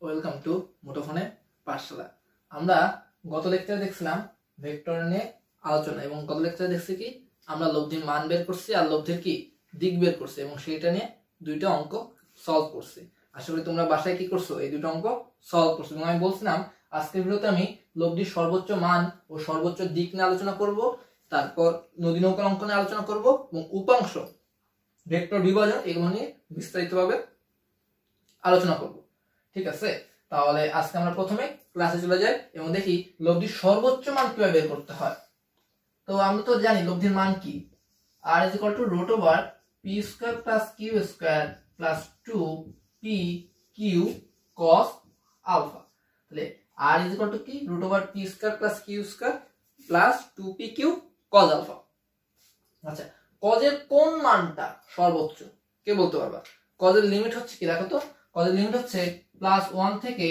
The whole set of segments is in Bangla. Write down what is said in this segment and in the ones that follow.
ওয়েলকাম টু মুঠোফোনে পাঠশালা। আমরা গত লেকচারে দেখছিলাম ভেক্টর নিয়ে আলোচনা, এবং গত লেকচারে দেখছি কি আমরা লব্ধির মান বের করছি আর লব্ধির কি দিক বের করছি, এবং সেইটা নিয়ে দুইটা অঙ্ক সলভ করছি। আশা করি তোমরা বাসায় কি করছো, এই দুটো অঙ্ক সলভ করছো। এবং আমি বলছিলাম আজকের ভিডিওতে আমি লব্ধির সর্বোচ্চ মান ও সর্বোচ্চ দিক নিয়ে আলোচনা করব, তারপর নদী নৌকার অঙ্ক নিয়ে আলোচনা করব, এবং উপাংশ ভেক্টর বিভাজন এগুলো নিয়ে বিস্তারিতভাবে আলোচনা করব। ঠিক আছে, তাহলে আজকে আমরা প্রথমে ক্লাসে চলে যাই এবং দেখি লব্ধির সর্বোচ্চ মান কিভাবে বের করতে হয়। তো আমরা তো জানি লব্ধির মান কি, r = √p² + q² + 2pq cos alpha. তাহলে r = কি √p² + q² + 2pq cos alpha. আচ্ছা, cos এর কোন মানটা সর্বোচ্চ কে বলতে পারবা? cos এর লিমিট হচ্ছে কি, দেখো তো, cos এর লিমিট হচ্ছে +1 থেকে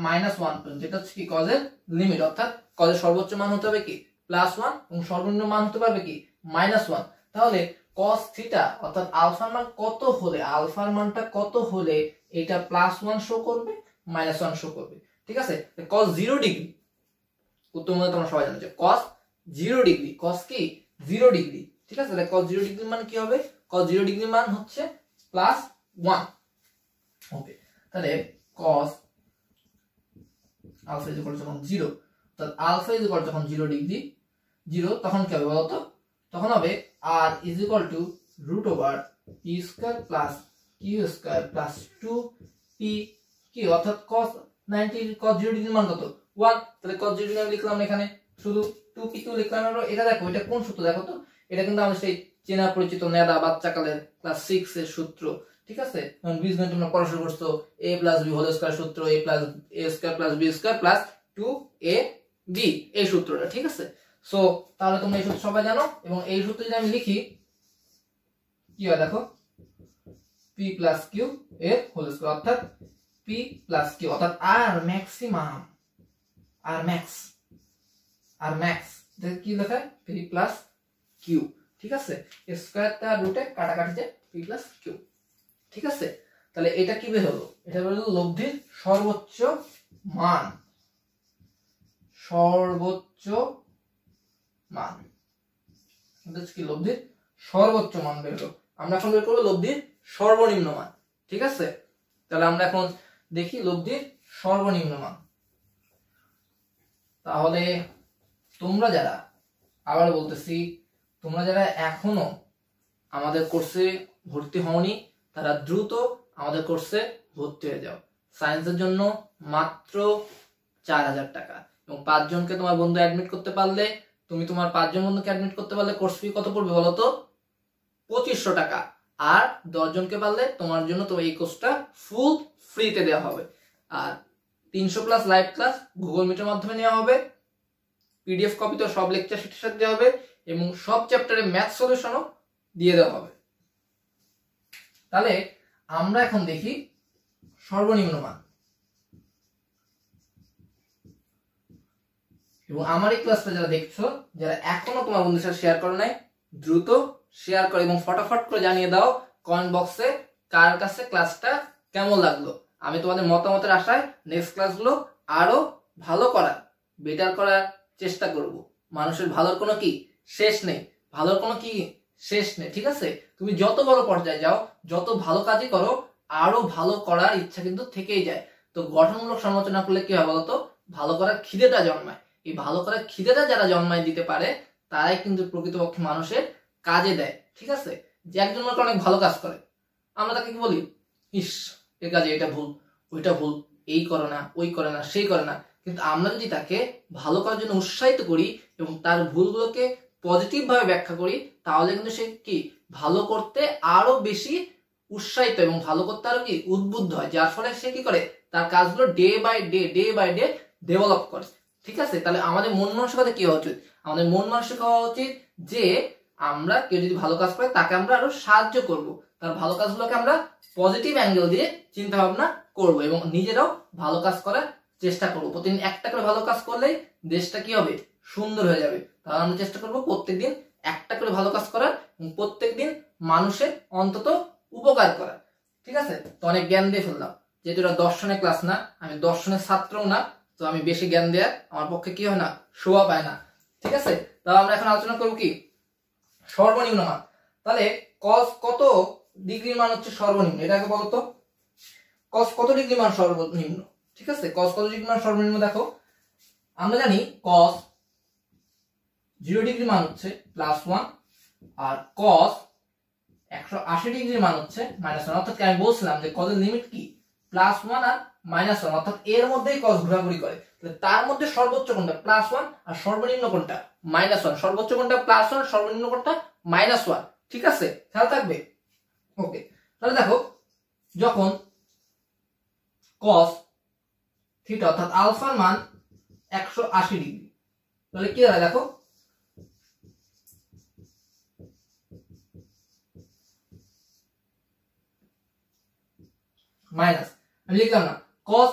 -1 পর্যন্ত। যেটা হচ্ছে কি cos এর লিমিট, অর্থাৎ cos এর সর্বোচ্চ মান হতে হবে কি +1 এবং সর্বনিম্ন মান হতে পারবে কি -1। তাহলে cos θ অর্থাৎ আলফার মান কত হলে, আলফার মানটা কত হলে এটা +1 শো করবে, -1 শো করবে। ঠিক আছে, cos 0 ডিগ্রি উত্তর মধ্যে তোমরা সবাই জানো যে cos 0 ডিগ্রি, cos কি 0 ডিগ্রি। ঠিক আছে, তাহলে cos 0 ডিগ্রির মান কি হবে? cos 0 ডিগ্রির মান হচ্ছে +1। ওকে, তাহলে cos আলফা যখন 0, অর্থাৎ আলফা যখন 0 ডিগ্রি 0, তখন কি হবে বলতো? তখন হবে r = √p² + q² + 2pq, অর্থাৎ cos 0 ডিগ্রির মান কত 1। তাহলে cos 0 ডিগ্রি লিখলাম এখানে, শুধু 2pq লিখলাম। এটা দেখো, এটা কোন সূত্র দেখো তো, এটা কিন্তু আমাদের সেই চেনা পরিচিত নেদা বাচ্চাকালের ক্লাস 6 এর সূত্র। ঠিক আছে, বীজগণিত তোমরা পড়াশোনা করছো, a + b² সূত্র, a + a² + b² + 2ab এই সূত্রটা। ঠিক আছে, সো তাহলে তোমরা এই সূত্র সবাই জানো, এবং এই সূত্র যদি আমি লিখি কি হয় দেখো, p + q এর হোল স্কয়ার, অর্থাৎ p + q অর্থাৎ r ম্যাক্সিমাম, r max কি লেখা p + q। ঠিক আছে, স্কয়ারটা রুটে কাটাকাটিতে p + q। ঠিক আছে, তাহলে এটা কি বের হলো? এটা বের হলো লব্ধির সর্বোচ্চ মান, সর্বোচ্চ মান। এটা কি লব্ধির সর্বোচ্চ মান বের হলো। আমরা এখন বের করব লব্ধির সর্বনিম্ন মান। ঠিক আছে, তাহলে আমরা এখন দেখি লব্ধির সর্বনিম্ন মান। তাহলে তোমরা যারা, আবার বলতেছি, তোমরা যারা এখনো আমাদের কোর্সে ভর্তি হওনি তারা দ্রুত আমাদের কোর্সে ভর্তি হয়ে যাও। সায়েন্সের জন্য মাত্র 4000 টাকা, এবং 5 জনকে তোমার বন্ধু অ্যাডমিট করতে পারলে, তুমি তোমার 5 জন বন্ধুকে অ্যাডমিট করতে পারলে কোর্স ফি কত পড়বে বলো তো? 2500 টাকা। আর 10 জনকে পারলে তোমার জন্য তো এই কোর্সটা ফুল ফ্রিতে দেওয়া হবে। আর 300+ লাইভ ক্লাস গুগল মিটের মাধ্যমে নেওয়া হবে, পিডিএফ কপি তো সব লেকচার শিটের সাথে দেওয়া হবে, এবং সব চ্যাপ্টারে ম্যাথ সলিউশনও দিয়ে দেওয়া হবে। তাহলে আমরা এখন দেখি সর্বনিম্ন মান। এবং আমার এই ক্লাসটা যারা দেখছো, যারা এখনো তোমার বন্ধুদের সাথে শেয়ার করো নাই, দ্রুত শেয়ার করো এবং ফটাফট করে জানিয়ে দাও কমেন্ট বক্সে কার কাছে ক্লাসটা কেমন লাগলো। আমি তোমাদের মতামতের আশায় নেক্সট ক্লাসগুলো আরো ভালো করার, বেটার করার চেষ্টা করব। মানুষের ভালোর কোনো কি শেষ নেই, ভালোর কোনো কি শেষ নেই। ঠিক আছে, তুমি যত বড় পর্যায়ে যাও, যত ভালো কাজই করো, আরো ভালো করার ইচ্ছা কিন্তু থেকেই যায়। তো গঠনমূলক সমালোচনা করলে কি হয় বলতো? ভালো করার খিদেটা জন্মায়। এই ভালো করার খিদেটা যারা জন্মায় দিতে পারে, তারাই কিন্তু প্রকৃতপক্ষে মানুষের কাজে দেয়। ঠিক আছে, যে একজন লোক অনেক ভালো কাজ করে, আমরা তাকে কি বলি? ইস, এর কাজে এটা ভুল, ওইটা ভুল, এই করে না, ওই করে না, সেই করে না। কিন্তু আমরা যদি তাকে ভালো করার জন্য উৎসাহিত করি এবং তার ভুলগুলোকে পজিটিভ ভাবে ব্যাখ্যা করি, তাহলে কিন্তু সে কি ভালো করতে আরো বেশি উৎসাহিত এবং ভালো করতে আরো কি উদ্বুদ্ধ হয়, যার ফলে সে কি করে তার কাজগুলো ডে বাই ডে ডেভেলপ করে। ঠিক আছে, তাহলে আমাদের মন মানসিকতা কি হওয়া উচিত? আমাদের মন মানসিকতা হওয়া উচিত যে আমরা কেউ যদি ভালো কাজ করে তাকে আমরা আরো সাহায্য করব, তার ভালো কাজগুলোকে আমরা পজিটিভ অ্যাঙ্গেল দিয়ে চিন্তা ভাবনা করব, এবং নিজেরাও ভালো কাজ করার চেষ্টা করব। প্রতিদিন একটা করে ভালো কাজ করলেই দেশটা কি হবে? সুন্দর হয়ে যাবে। তাহলে আমরা চেষ্টা করব প্রত্যেকদিন একটা করে ভালো কাজ করার এবং প্রত্যেকদিন মানুষের অন্তত উপকার করার। ঠিক আছে, তো অনেক জ্ঞান দিয়ে ফেললাম, যেহেতু এটা দর্শনের ক্লাস না, আমি দর্শনের ছাত্রও না, তো আমি বেশি জ্ঞান দেওয়ার আমার পক্ষে কি হয় না, শোভা পায় না। ঠিক আছে, তাহলে আমরা এখন আলোচনা করবো কি সর্বনিম্ন মান। তাহলে কস কত ডিগ্রির মান হচ্ছে সর্বনিম্ন, এটাকে বলতো কস কত ডিগ্রি মান সর্বনিম্ন। ঠিক আছে, কস কত ডিগ্রি মান সর্বনিম্ন, দেখো আমরা জানি কস 0 ডিগ্রি মান হচ্ছে +1 আর কস 180 ডিগ্রি মান হচ্ছে -1। অর্থাৎ আমি বলছিলাম যে কসের লিমিট কি +1 আর -1, অর্থাৎ এর মধ্যেই কস ঘোরাঘুরি করে। তার মধ্যে সর্বোচ্চ কোনটা +1 আর সর্বনিম্ন কোনটা -1, সর্বোচ্চ কোনটা +1, সর্বনিম্ন কোনটা -1। ঠিক আছে, খেয়াল থাকবে। ওকে, তাহলে দেখো যখন cos থিটা অর্থাৎ আলফার মান 180 ডিগ্রি, তাহলে কি হয় দেখো মাইনাস, আমি লিখলাম না, cos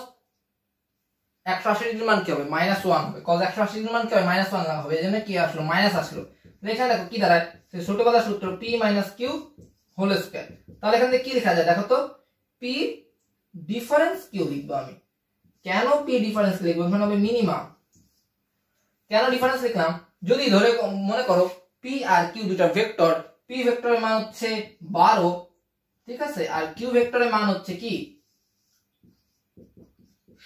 180 ডিগ্রি মান কি হবে -1 হবে, cos 180 ডিগ্রি মান কি হবে -1 হবে, এজন্য কি আসলো মাইনাস আসলো। এখানে দেখো কি দাঁড়ায়, ছোটবেলার সূত্র p - q হোল স্কয়ার। তাহলে এখান থেকে কি লেখা যায় দেখো তো, p ডিফারেন্স q লিখবো আমি। কেন p ডিফারেন্স লিখবো, এখানে হবে মিনিমাম। কেন ডিফারেন্স লিখলাম, যদি ধরে মনে করো p আর q দুটো ভেক্টর, p ভেক্টরের মান হচ্ছে 12, ঠিক আছে, আর q ভেক্টরের মান হচ্ছে কি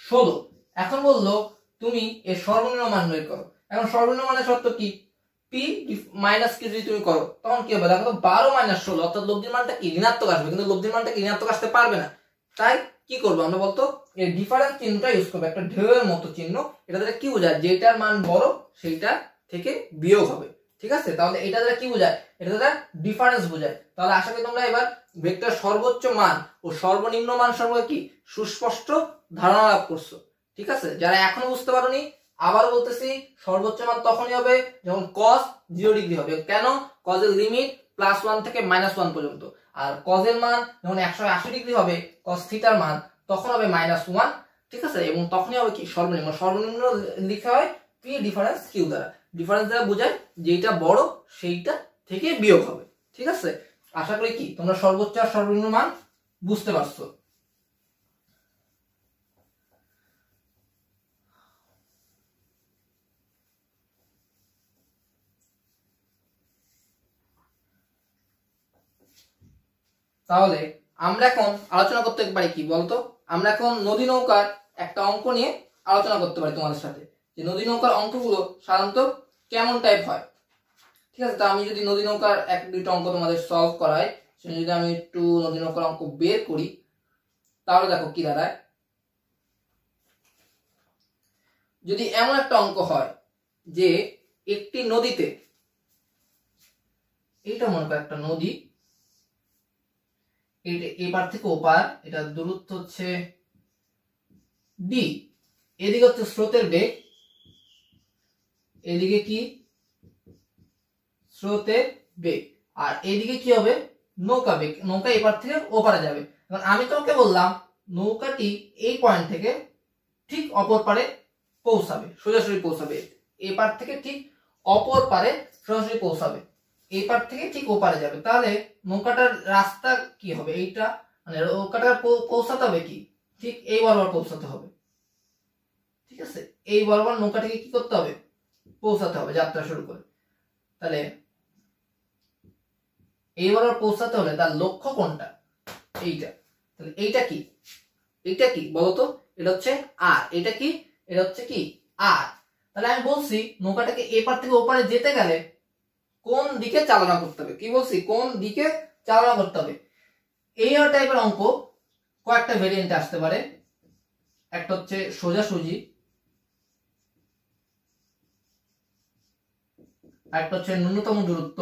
16। এখন বললো তুমি এর সর্বনিম্ন মান বের করো। এখন সর্বনিম্ন মানের শর্ত কি, p - q যদি তুমি করো তখন কি হবে দেখো তো, 12 - 16, অর্থাৎ লব্ধির মানটা কি ঋণাত্মক আসবে, কিন্তু লব্ধির মানটা কি ঋণাত্মক আসতে পারবে না। তাই কি করবো আমরা বলতো, এই ডিফারেন্স চিহ্নটা ইউজ করবো, একটা ঢেউয়ের মতো চিহ্ন। এটা দ্বারা কি বোঝায়, যেটার মান বড় সেইটা থেকে বিয়োগ হবে। ঠিক আছে, তাহলে এটা দ্বারা কি বোঝায়, এটা দ্বারা ডিফারেন্স বোঝায়। তাহলে আশা করি তোমরা এবার ভেক্টর সর্বোচ্চ মান ও সর্বনিম্ন মান সম্পর্কে কি সুস্পষ্ট ধারণা লাভ করছো। ঠিক আছে, যারা এখনো বুঝতে পারোনি আবার বলতেছি, সর্বোচ্চ মান তখনই হবে যখন cos 0 ডিগ্রি হবে। কেন, cos এর লিমিট +1 থেকে -1 পর্যন্ত, আর cos এর মান যখন 180 ডিগ্রি হবে, cos থিটার মান তখন হবে -1। ঠিক আছে, এবং তখনই হবে কি সর্বনিম্ন। সর্বনিম্ন লেখা হয় p ডিফারেন্স q দ্বারা, ডিফারেন্স দ্বারা বোঝায় যেটা বড় সেইটা থেকে বিয়োগ হবে। ঠিক আছে, আশা করি কি তোমরা সর্বোচ্চ আর সর্বনিম্ন মান বুঝতে পারছো। তাহলে আমরা এখন আলোচনা করতে পারি কি বলতো, আমরা এখন নদী নৌকার একটা অঙ্ক নিয়ে আলোচনা করতে পারি তোমাদের সাথে, যে নদী নৌকার অঙ্কগুলো সাধারণত কেমন টাইপ হয়। ঠিক আছে, তা আমি যদি নদী নৌকার 1-2টা অঙ্ক তোমাদের সলভ করাই, সেটা যদি আমি একটু নদী নৌকার অঙ্ক বের করি, তাহলে দেখো কি দাঁড়ায়। যদি এমন একটা অঙ্ক হয় যে একটি নদীতে, এইটা মনে করো একটা নদী, এপার থেকে ওপার, এটা দূরত্ব হচ্ছে d, এদিকে হচ্ছে স্রোতের বেগ, এদিকে কি স্রোতের বেগ, আর এদিকে কি হবে নৌকা বেগ, নৌকা এপার থেকে ওপারে যাবে। এখন আমি তোমাকে বললাম নৌকাটি এই পয়েন্ট থেকে ঠিক অপর পারে পৌঁছাবে, সোজাসুজি পৌঁছাবে, এপার থেকে ঠিক অপর পারে সোজাসুজি পৌঁছাবে, এই পার থেকে ঠিক ওপারে যাবে। তাহলে নৌকাটার রাস্তা কি হবে, এইটা মানে নৌকাটার পৌঁছাতে হবে কি ঠিক এই বরাবর পৌঁছাতে হবে। ঠিক আছে, এই বরাবর নৌকাটাকে কি করতে হবে, পৌঁছাতে হবে যাত্রা শুরু করে। তাহলে এই বরাবর পৌঁছাতে হলে তার লক্ষ্য কোনটা, এইটা। তাহলে এইটা কি, এইটা কি বলতো, এটা হচ্ছে আর, এটা কি, এটা হচ্ছে কি আর। তাহলে আমি বলছি নৌকাটাকে এপার থেকে ওপারে যেতে গেলে কোন দিকে চালনা করতে হবে, কি বলছি কোন দিকে চালনা করতে হবে। এই টাইপের অঙ্ক কয়েকটা ভেরিয়েন্টে আসতে পারে। একটা হচ্ছে সোজাসুজি, আরেকটা হচ্ছে ন্যূনতম দূরত্ব,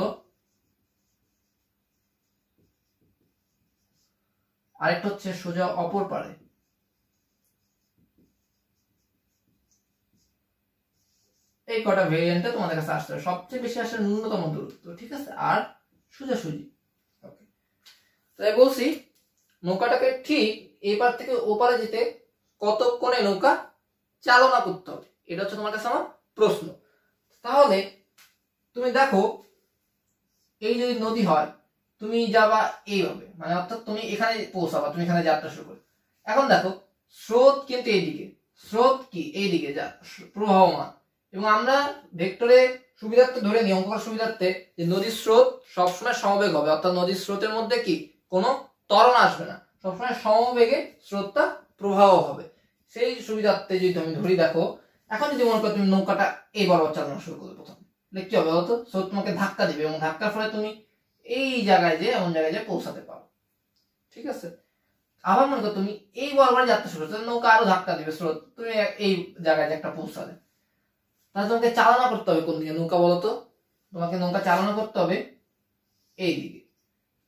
আরেকটা হচ্ছে সোজা অপর পারে। এই কটা ভেরিয়েন্টে তোমাদের কাছে আসতে হবে। সবচেয়ে বেশি আসে ন্যূনতম দূরত্ব, ঠিক আছে, আর সোজাসুজি। ওকে, তাই বলছি নৌকাটাকে ঠিক এপার থেকে ওপারে যেতে কতক্ষণে নৌকা চালনা করতে হবে, এটা হচ্ছে তোমার কাছে আমার প্রশ্ন। তাহলে তুমি দেখো এই যদি নদী হয় তুমি যাবা এইভাবে, মানে অর্থাৎ তুমি এখানে পৌঁছাবা, তুমি এখানে যাত্রা শুরু করো। এখন দেখো স্রোত কিন্তু এইদিকে, স্রোত কি এইদিকে যা প্রবাহমান, এবং আমরা ভেক্টরে সুবিধার্থে ধরে নিই, অঙ্ক সুবিধার্থে, যে নদীর স্রোত সবসময় সমবেগ হবে, অর্থাৎ নদীর স্রোতের মধ্যে কি কোনো ত্বরণ আসবে না, সবসময় সমবেগে স্রোতটা প্রবাহ হবে। সেই সুবিধার্থে যদি তুমি ধরি, দেখো এখন যদি মনে করো তুমি নৌকাটা এই বরাবর চালানো শুরু করো, প্রথমে কি হবে বলতো, স্রোত তোমাকে ধাক্কা দিবে এবং ধাক্কার ফলে তুমি এই জায়গায় যে এমন জায়গায় যে পৌঁছাতে পারো, ঠিক আছে। আবার মনে করো তুমি এই বরাবর যাত্রা শুরু করছো, নৌকা আরো ধাক্কা দিবে স্রোত, তুমি এই জায়গায় যে একটা পৌঁছাবে, তাহলে তোমাকে চালনা করতে হবে কোন দিকে নৌকা বলতো, তোমাকে নৌকা চালনা করতে হবে এই দিকে,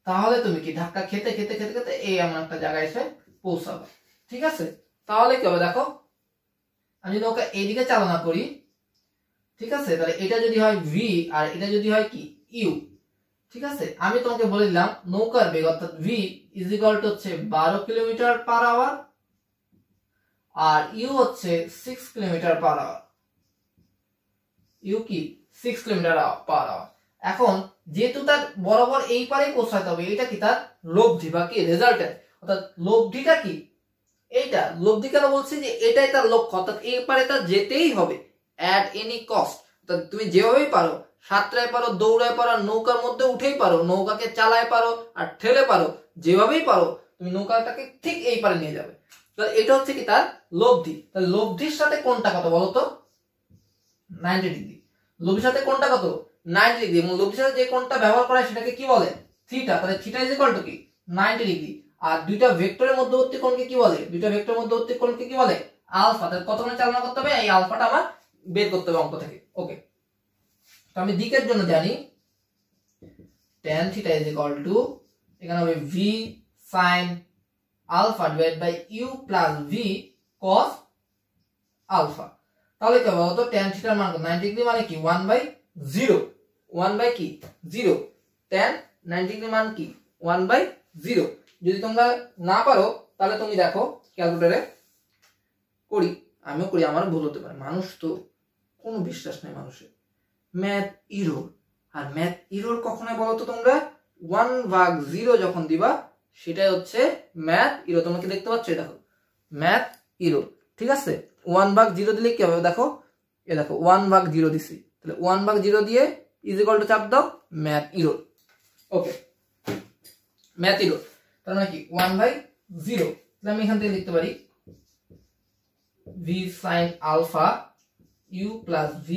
তাহলে তুমি কি ধাক্কা খেতে খেতে খেতে খেতে এই এমন একটা জায়গায় এসে পৌঁছাবে, ঠিক আছে। তাহলে কি হবে দেখো, আমি নৌকা এইদিকে চালনা করি, ঠিক আছে, তাহলে এটা যদি হয় ভি আর এটা যদি হয় কি ইউ, ঠিক আছে। আমি তোমাকে বলে দিলাম নৌকার বেগ অর্থাৎ ভি ইজ ইকুয়াল টু হচ্ছে 12 কিলোমিটার পার আওয়ার, আর ইউ হচ্ছে 6 কিলোমিটার পার আওয়ার, ইউ কি 6 কিলোমিটার পার আওয়ার। এখন যেহেতু তার বরাবর এই পারে পৌঁছাতে হবে, এটা কি তার লব্ধি বা কি রেজাল্টেন্ট, অর্থাৎ লব্ধিটা কি এইটা, লব্ধি কেন বলছি যে এটাই তার লক্ষ্য, অর্থাৎ এই পারে তার যেতেই হবে অ্যাট এনি কস্ট, অর্থাৎ তুমি যেভাবেই পারো, সাঁতরায় পারো, দৌড়ায় পারো, নৌকার মধ্যে উঠেই পারো, নৌকাকে চালায় পারো আর ঠেলে পারো, যেভাবেই পারো তুমি নৌকাটাকে ঠিক এই পারে নিয়ে যাবে। তাহলে এটা হচ্ছে কি তার লব্ধি। তাহলে লব্ধির সাথে কোনটা কত বলতো, 90 ডিগ্রি। লব্ধির সাথে কোনটা কত 90 ডিগ্রি, এবং লব্ধির সাথে যে কোনটা ব্যবহার করা হয় সেটাকে কি বলে থিটা, তাহলে থিটা ইজ ইকুয়াল টু কি 90 ডিগ্রি। আর দুইটা ভেক্টরের মধ্যবর্তী কোণকে কি বলে, দুইটা ভেক্টরের মধ্যবর্তী কোণকে কি বলে আলফা। তাহলে কতক্ষণ চালনা করতে হবে, এই আলফাটা আমার বের করতে হবে অঙ্ক থেকে। ওকে, তো আমি দিকের জন্য জানি tan theta is equal to, এখানে হবে v sin alpha divide by u plus v cos alpha. তাহলে কি হবে বলতো, tan থিটার মান 90 ডিগ্রি মানে কি 1/0, 1 কি 0, tan 90 ডিগ্রি মান কি 1/0। যদি তোমরা না পারো তাহলে তুমি দেখো ক্যালকুলেটরে করি, আমিও করি, আমার ভুল হতে পারে, মানুষ তো কোনো বিশ্বাস নেই মানুষের, ম্যাথ ইরোর। আর ম্যাথ ইরোর কখন হয় বলতো, তোমরা 1/0 যখন দিবা সেটাই হচ্ছে ম্যাথ ইরো। তোমাকে দেখতে পাচ্ছ, দেখো ম্যাথ ইরো, ঠিক আছে। 1/0 দিলে কি হবে দেখো, এ দেখো 1/0 দিছি, তাহলে 1/0 দিয়ে ইজ ইকুয়াল টু চাপ দাও ম্যাথ ইরো। ওকে, ম্যাথ ইরো তার মানে কি 1/0। তাহলে আমি এখান থেকে লিখতে পারি v sin alpha u plus v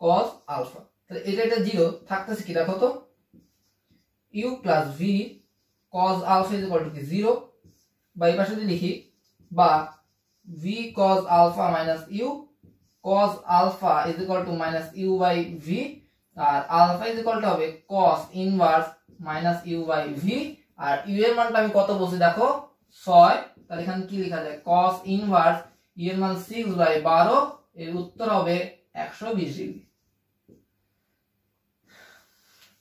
cos alpha. তাহলে এটা 0 থাকতেছে কি দেখো তো, u plus v cos alpha is equal to কি 0, বা এই পাশে যদি লিখি বা v cos alpha minus u cos alpha is equal to minus u by v, আর আলফা ইজ ইকুয়াল টু হবে cos inverse minus u by v, আর u এর মানটা আমি কত বলছি দেখো 6, তাহলে এখানে কি লেখা যায় cos ইনভার্স u এর মান 6/12, এর উত্তর হবে 120 ডিগ্রি,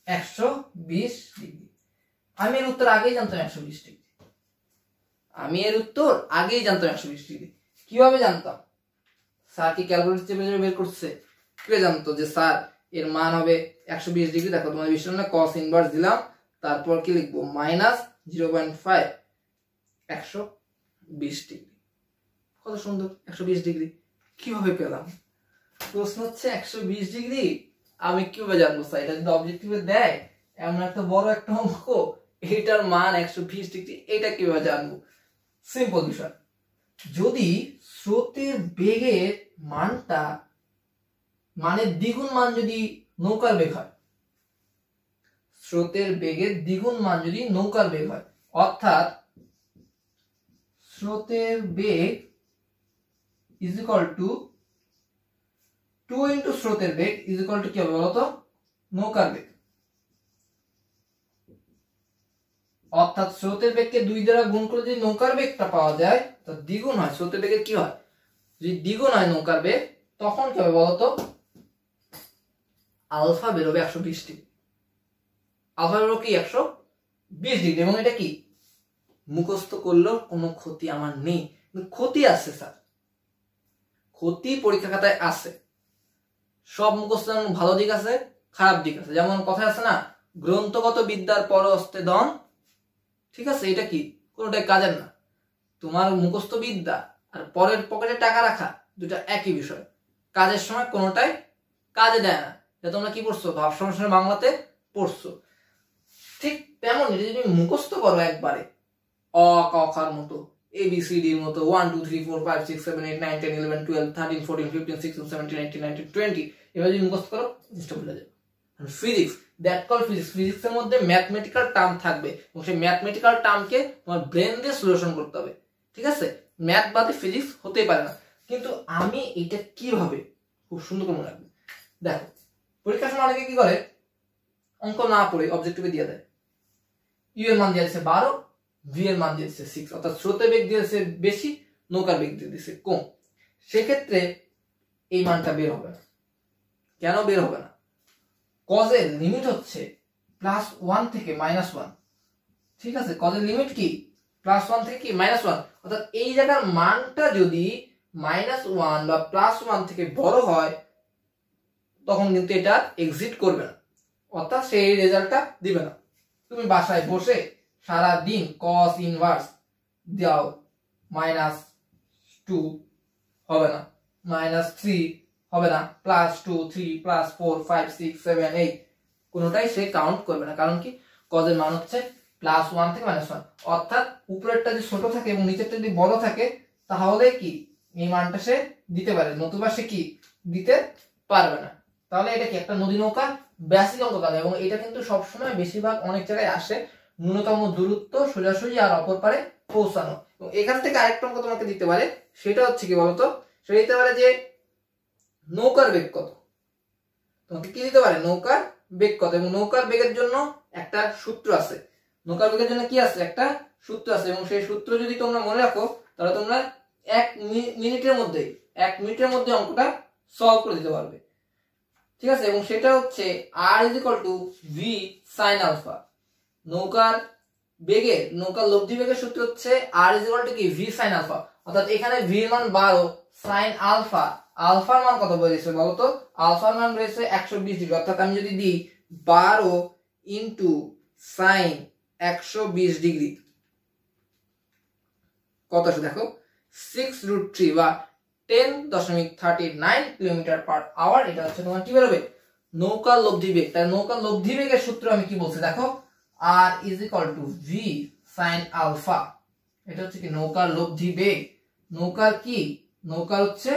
120 ডিগ্রি। আমি এর উত্তর আগেই জানতাম 120 ডিগ্রি, আমি এর উত্তর আগেই জানতাম 120 ডিগ্রি। কিভাবে জানতাম, স্যার কি ক্যালকুলেটর চেপে বের করছে, কিভাবে জানতো যে স্যার এর মান হবে 120 ডিগ্রি। দেখো তোমাদের বিষয় না, cos ইনভার্স দিলাম, তারপর কি লিখবো মাইনাস 0.5, 120 ডিগ্রি। কত সুন্দর 120 ডিগ্রি কিভাবে পেলাম, প্রশ্ন হচ্ছে 120 ডিগ্রি আমি কিভাবে জানবো স্যার, এটা যদি অবজেক্টিভে দেয় এমন একটা বড় একটা অঙ্ক, এটার মান 120 ডিগ্রি, এটা কিভাবে জানবো, সিম্পল বিষয়। যদি স্রোতের বেগের মানটা মানের দ্বিগুণ মান যদি নৌকার বেগ হয়, স্রোতের বেগের দ্বিগুণ মান যদি নৌকার বেগ হয়, অর্থাৎ স্রোতের বেগ ইজ ইকুয়াল টু 2 ইন্টু স্রোতের বেগ ইজ ইকুয়াল টু কি হবে বলতো নৌকার বেগ, অর্থাৎ স্রোতের বেগকে 2 দ্বারা গুণ করে যদি নৌকার বেগটা পাওয়া যায়, তো দ্বিগুণ হয় স্রোতের বেগের কি হয়, যদি দ্বিগুণ হয় নৌকার বেগ তখন কি হবে বলতো আলফা বেরোবে 120 ডিগ্রি, আলফা বেরোবে কি 120 ডিগ্রি। এবং এটা কি মুখস্থ করলেও কোনো ক্ষতি আমার নেই, কিন্তু ক্ষতি আছে স্যার, ক্ষতি পরীক্ষা খাতায় আছে। সব মুখস্থ ভালো দিক আছে, খারাপ দিক আছে। যেমন কথা আছে না, গ্রন্থগত বিদ্যার পরহস্তে ধন, ঠিক আছে, এটা কি কোনোটাই কাজের না। তোমার মুখস্থ বিদ্যা আর পরের পকেটে টাকা রাখা দুটা একই বিষয়, কাজের সময় কোনোটাই কাজে দেয় না। এটা তোমরা কি পড়ছো, ভাব সমস্যার বাংলাতে পড়ছো। ঠিক তেমন যদি তুমি মুখস্থ করো একবারে অ ক খার মতো, ABCDর মতো 1 2 3 4 5 6 7 8 9 10 11 12 13 14 15 16 17 18 19 20 এভাবে যদি মুখস্থ করো জিনিসটা ভুলে যাবে। ফিজিক্স, দ্যাট কল ফিজিক্স, ফিজিক্সের মধ্যে ম্যাথমেটিক্যাল টার্ম থাকবে এবং সেই ম্যাথমেটিক্যাল টার্মকে তোমার ব্রেন দিয়ে সলিউশন করতে হবে, ঠিক আছে। ম্যাথ বাদে ফিজিক্স হতেই পারে না। কিন্তু আমি এটা কিভাবে, খুব সুন্দর করে মনে রাখবে। দেখো পরীক্ষার সময় অনেকে কি করে, অঙ্ক না পড়ে অবজেক্টিভে দিয়ে দেয়, ইউ এর মান দিয়েছে 12, ভি এর মান দিয়েছে 6, অর্থাৎ স্রোতের বেগ দিয়েছে বেশি, নৌকার বেগ দিয়েছে কম। সেক্ষেত্রে এই মানটা বের হবে না। কেন বের হবে না? কজের লিমিট হচ্ছে +1 থেকে -1, ঠিক আছে। কজের লিমিট কি +1 থেকে কি -1, অর্থাৎ এই জায়গার মানটা যদি -1 বা +1 থেকে বড় হয় তখন কিন্তু এটা এক্সিট করবে না, অর্থাৎ সেই রেজাল্টটা দিবে না। তুমি বাসায় বসে সারা দিন cos ইনভার্স দাও, -2 হবে না, -3 হবে না, +2 3 +4 5 6 7 8 কোনোটাই সে কাউন্ট করবে না। কারণ কি, কজের মান হচ্ছে +1 থেকে -1, অর্থাৎ উপরেরটা যদি ছোট থাকে এবং নিচেরটা যদি বড় থাকে তাহলে কি এই মানটা সে দিতে পারে, নতুবা সে কি দিতে পারবে না। তাহলে এটা কি একটা নদী নৌকার বেসিক অঙ্ক কাজ, এবং এটা কিন্তু সবসময় বেশিরভাগ অনেক জায়গায় আসে, ন্যূনতম দূরত্ব সোজাসুজি আর অপর পারে পৌঁছানো। এবং এখান থেকে আরেকটা অঙ্ক তোমাকে দিতে পারে, সেটা হচ্ছে কি বলতো, সেটা দিতে পারে যে নৌকার বেগ কত। তোমাকে কি দিতে পারে, নৌকার বেগ কত, এবং নৌকার বেগের জন্য একটা সূত্র আছে, নৌকার বেগের জন্য কি আছে, একটা সূত্র আছে, এবং সেই সূত্র যদি তোমরা মনে রাখো তাহলে তোমরা 1 মিনিটের মধ্যে অঙ্কটা সলভ করে দিতে পারবে, ঠিক আছে। এবং সেটা হচ্ছে r v sin আলফা। নৌকার লব্ধি বেগের সূত্র হচ্ছে r কি v sin আলফা, অর্থাৎ এখানে v এর মান 12, sin আলফা, আলফার মান কত বেরিয়েছে বলতো, আলফার মান বেরিয়েছে 120 ডিগ্রি। অর্থাৎ আমি যদি দিই 12 ইনটু sin 120 ডিগ্রি কত আসে দেখো, 6√3 বা 10.39 কিলোমিটার/আওয়ার। এটা হচ্ছে তোমার কি বেরোবে, নৌকার লব্ধি বেগ। তাই নৌকার লব্ধি বেগের সূত্র আমি কি বলছি দেখো, r v sin আলফা। এটা হচ্ছে কি নৌকার লব্ধি বেগ, নৌকার কি, নৌকার হচ্ছে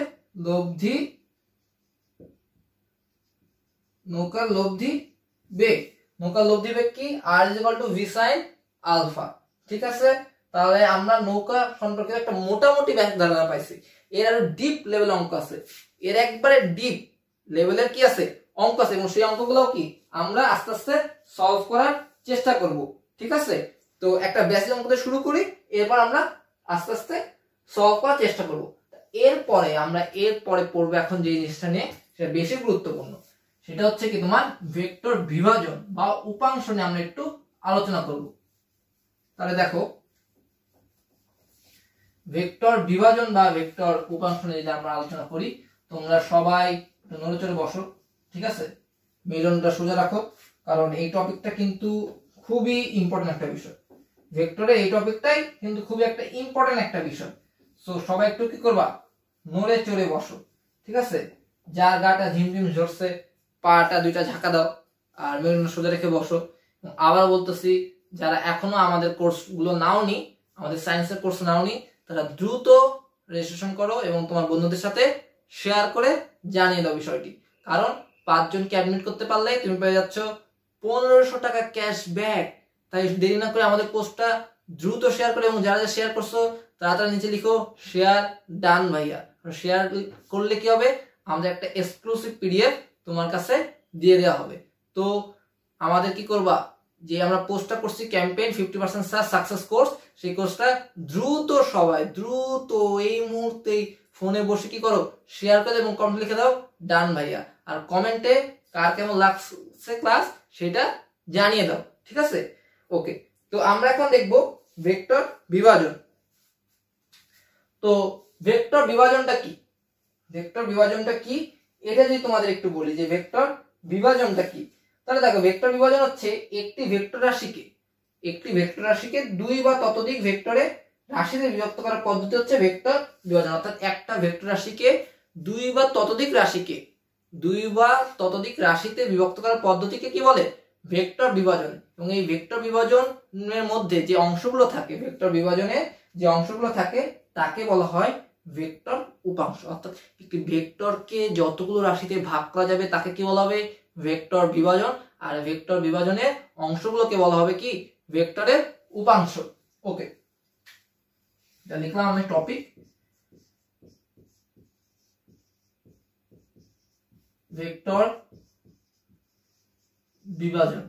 লব্ধি বেগ, নৌকার লব্ধি বেগ কি r v sin আলফা, ঠিক আছে। তাহলে আমরা নৌকা সম্পর্কে একটা মোটামুটি ধারণা পাইছি। এর আরো ডিপ লেভেল অঙ্ক আছে, এর একবারে ডিপ লেভেলের কি আছে অঙ্ক আছে, এবং সেই অঙ্কগুলো কি আমরা আস্তে আস্তে সলভ করার চেষ্টা করব, ঠিক আছে। তো একটা বেসিক অঙ্ক দিয়ে শুরু করি, এরপর আমরা আস্তে আস্তে সলভ করার চেষ্টা করব। এরপরে আমরা পড়বো এখন যে জিনিসটা নিয়ে, সেটা বেশি গুরুত্বপূর্ণ, সেটা হচ্ছে কি তোমার ভেক্টর বিভাজন বা উপাংশ নিয়ে আমরা একটু আলোচনা করব। তাহলে দেখো ভেক্টর বিভাজন বা ভেক্টর উপাংশ নিয়ে যদি আমরা আলোচনা করি, তোমরা সবাই নড়েচড়ে বসো, ঠিক আছে, মেরুদণ্ডটা সোজা রাখো, কারণ এই টপিকটা কিন্তু খুবই ইম্পর্টেন্ট একটা বিষয়। ভেক্টরে এই টপিকটাই কিন্তু খুবই একটা ইম্পর্টেন্ট একটা বিষয়। সো সবাই একটু কি করবা, নড়ে চড়ে বসো, ঠিক আছে। যার গাটা ঝিমঝিম ঝরছে পাটা দুইটা ঝাঁকা দাও আর মেরুদণ্ড সোজা রেখে বসো। আবার বলতেছি, যারা এখনো আমাদের কোর্সগুলো নাওনি, আমাদের সায়েন্সের কোর্স নাওনি, তারা দ্রুত রেজিস্ট্রেশন করো এবং তোমার বন্ধুদের সাথে শেয়ার করে জানিয়ে দাও বিষয়টি। কারণ 5 জনকে অ্যাডমিট করতে পারলে তুমি পেয়ে যাচ্ছ 1500 টাকা ক্যাশব্যাক। তাই দেরি না করে আমাদের পোস্টটা দ্রুত শেয়ার করে, এবং যারা শেয়ার করছো তারা নিচে লিখো শেয়ার ডান ভাইয়া। শেয়ার করলে কি হবে, আমাদের একটা এক্সক্লুসিভ পিডিএফ তোমার কাছে দিয়ে দেওয়া হবে। তো আমাদের কি করবা, যে আমরা পোস্টটা করছি ক্যাম্পেইন 50% সাকসেস কোর্স, সেই কোর্সটা সবাই দ্রুত এই মুহূর্তেই ফোনে বসে কি করো, শেয়ার করে এবং কমেন্ট লিখে দাও ডান ভাইয়া, আর কমেন্টে কার কেমন লাগছে ক্লাস সেটা জানিয়ে দাও, ঠিক আছে। ওকে, তো আমরা এখন দেখব ভেক্টর বিভাজন। তো ভেক্টর বিভাজনটা কি, এটা যদি তোমাদের একটু বলি যে ভেক্টর বিভাজনটা কি? তাহলে দেখো ভেক্টর বিভাজন হচ্ছে একটি ভেক্টর রাশিকে দুই বা ততোধিক ভেক্টরে রাশিতে বিভক্ত করার পদ্ধতি হচ্ছে ভেক্টর বিভাজন। অর্থাৎ একটা ভেক্টর রাশিকে দুই বা ততোধিক রাশিতে বিভক্ত করার পদ্ধতিকে কি বলে? ভেক্টর বিভাজন। এবং এই ভেক্টর বিভাজনের মধ্যে যে অংশগুলো থাকে, তাকে বলা হয় ভেক্টর উপাংশ। অর্থাৎ একটি ভেক্টরকে যতগুলো রাশিতে ভাগ করা যাবে তাকে কি বলা হবে? ভেক্টর বিভাজন। আর ভেক্টর বিভাজনের অংশগুলোকে বলা হবে কি? ভেক্টরের উপাংশ। ওকে, এটা লিখলাম আমি টপিক, ভেক্টর বিভাজন।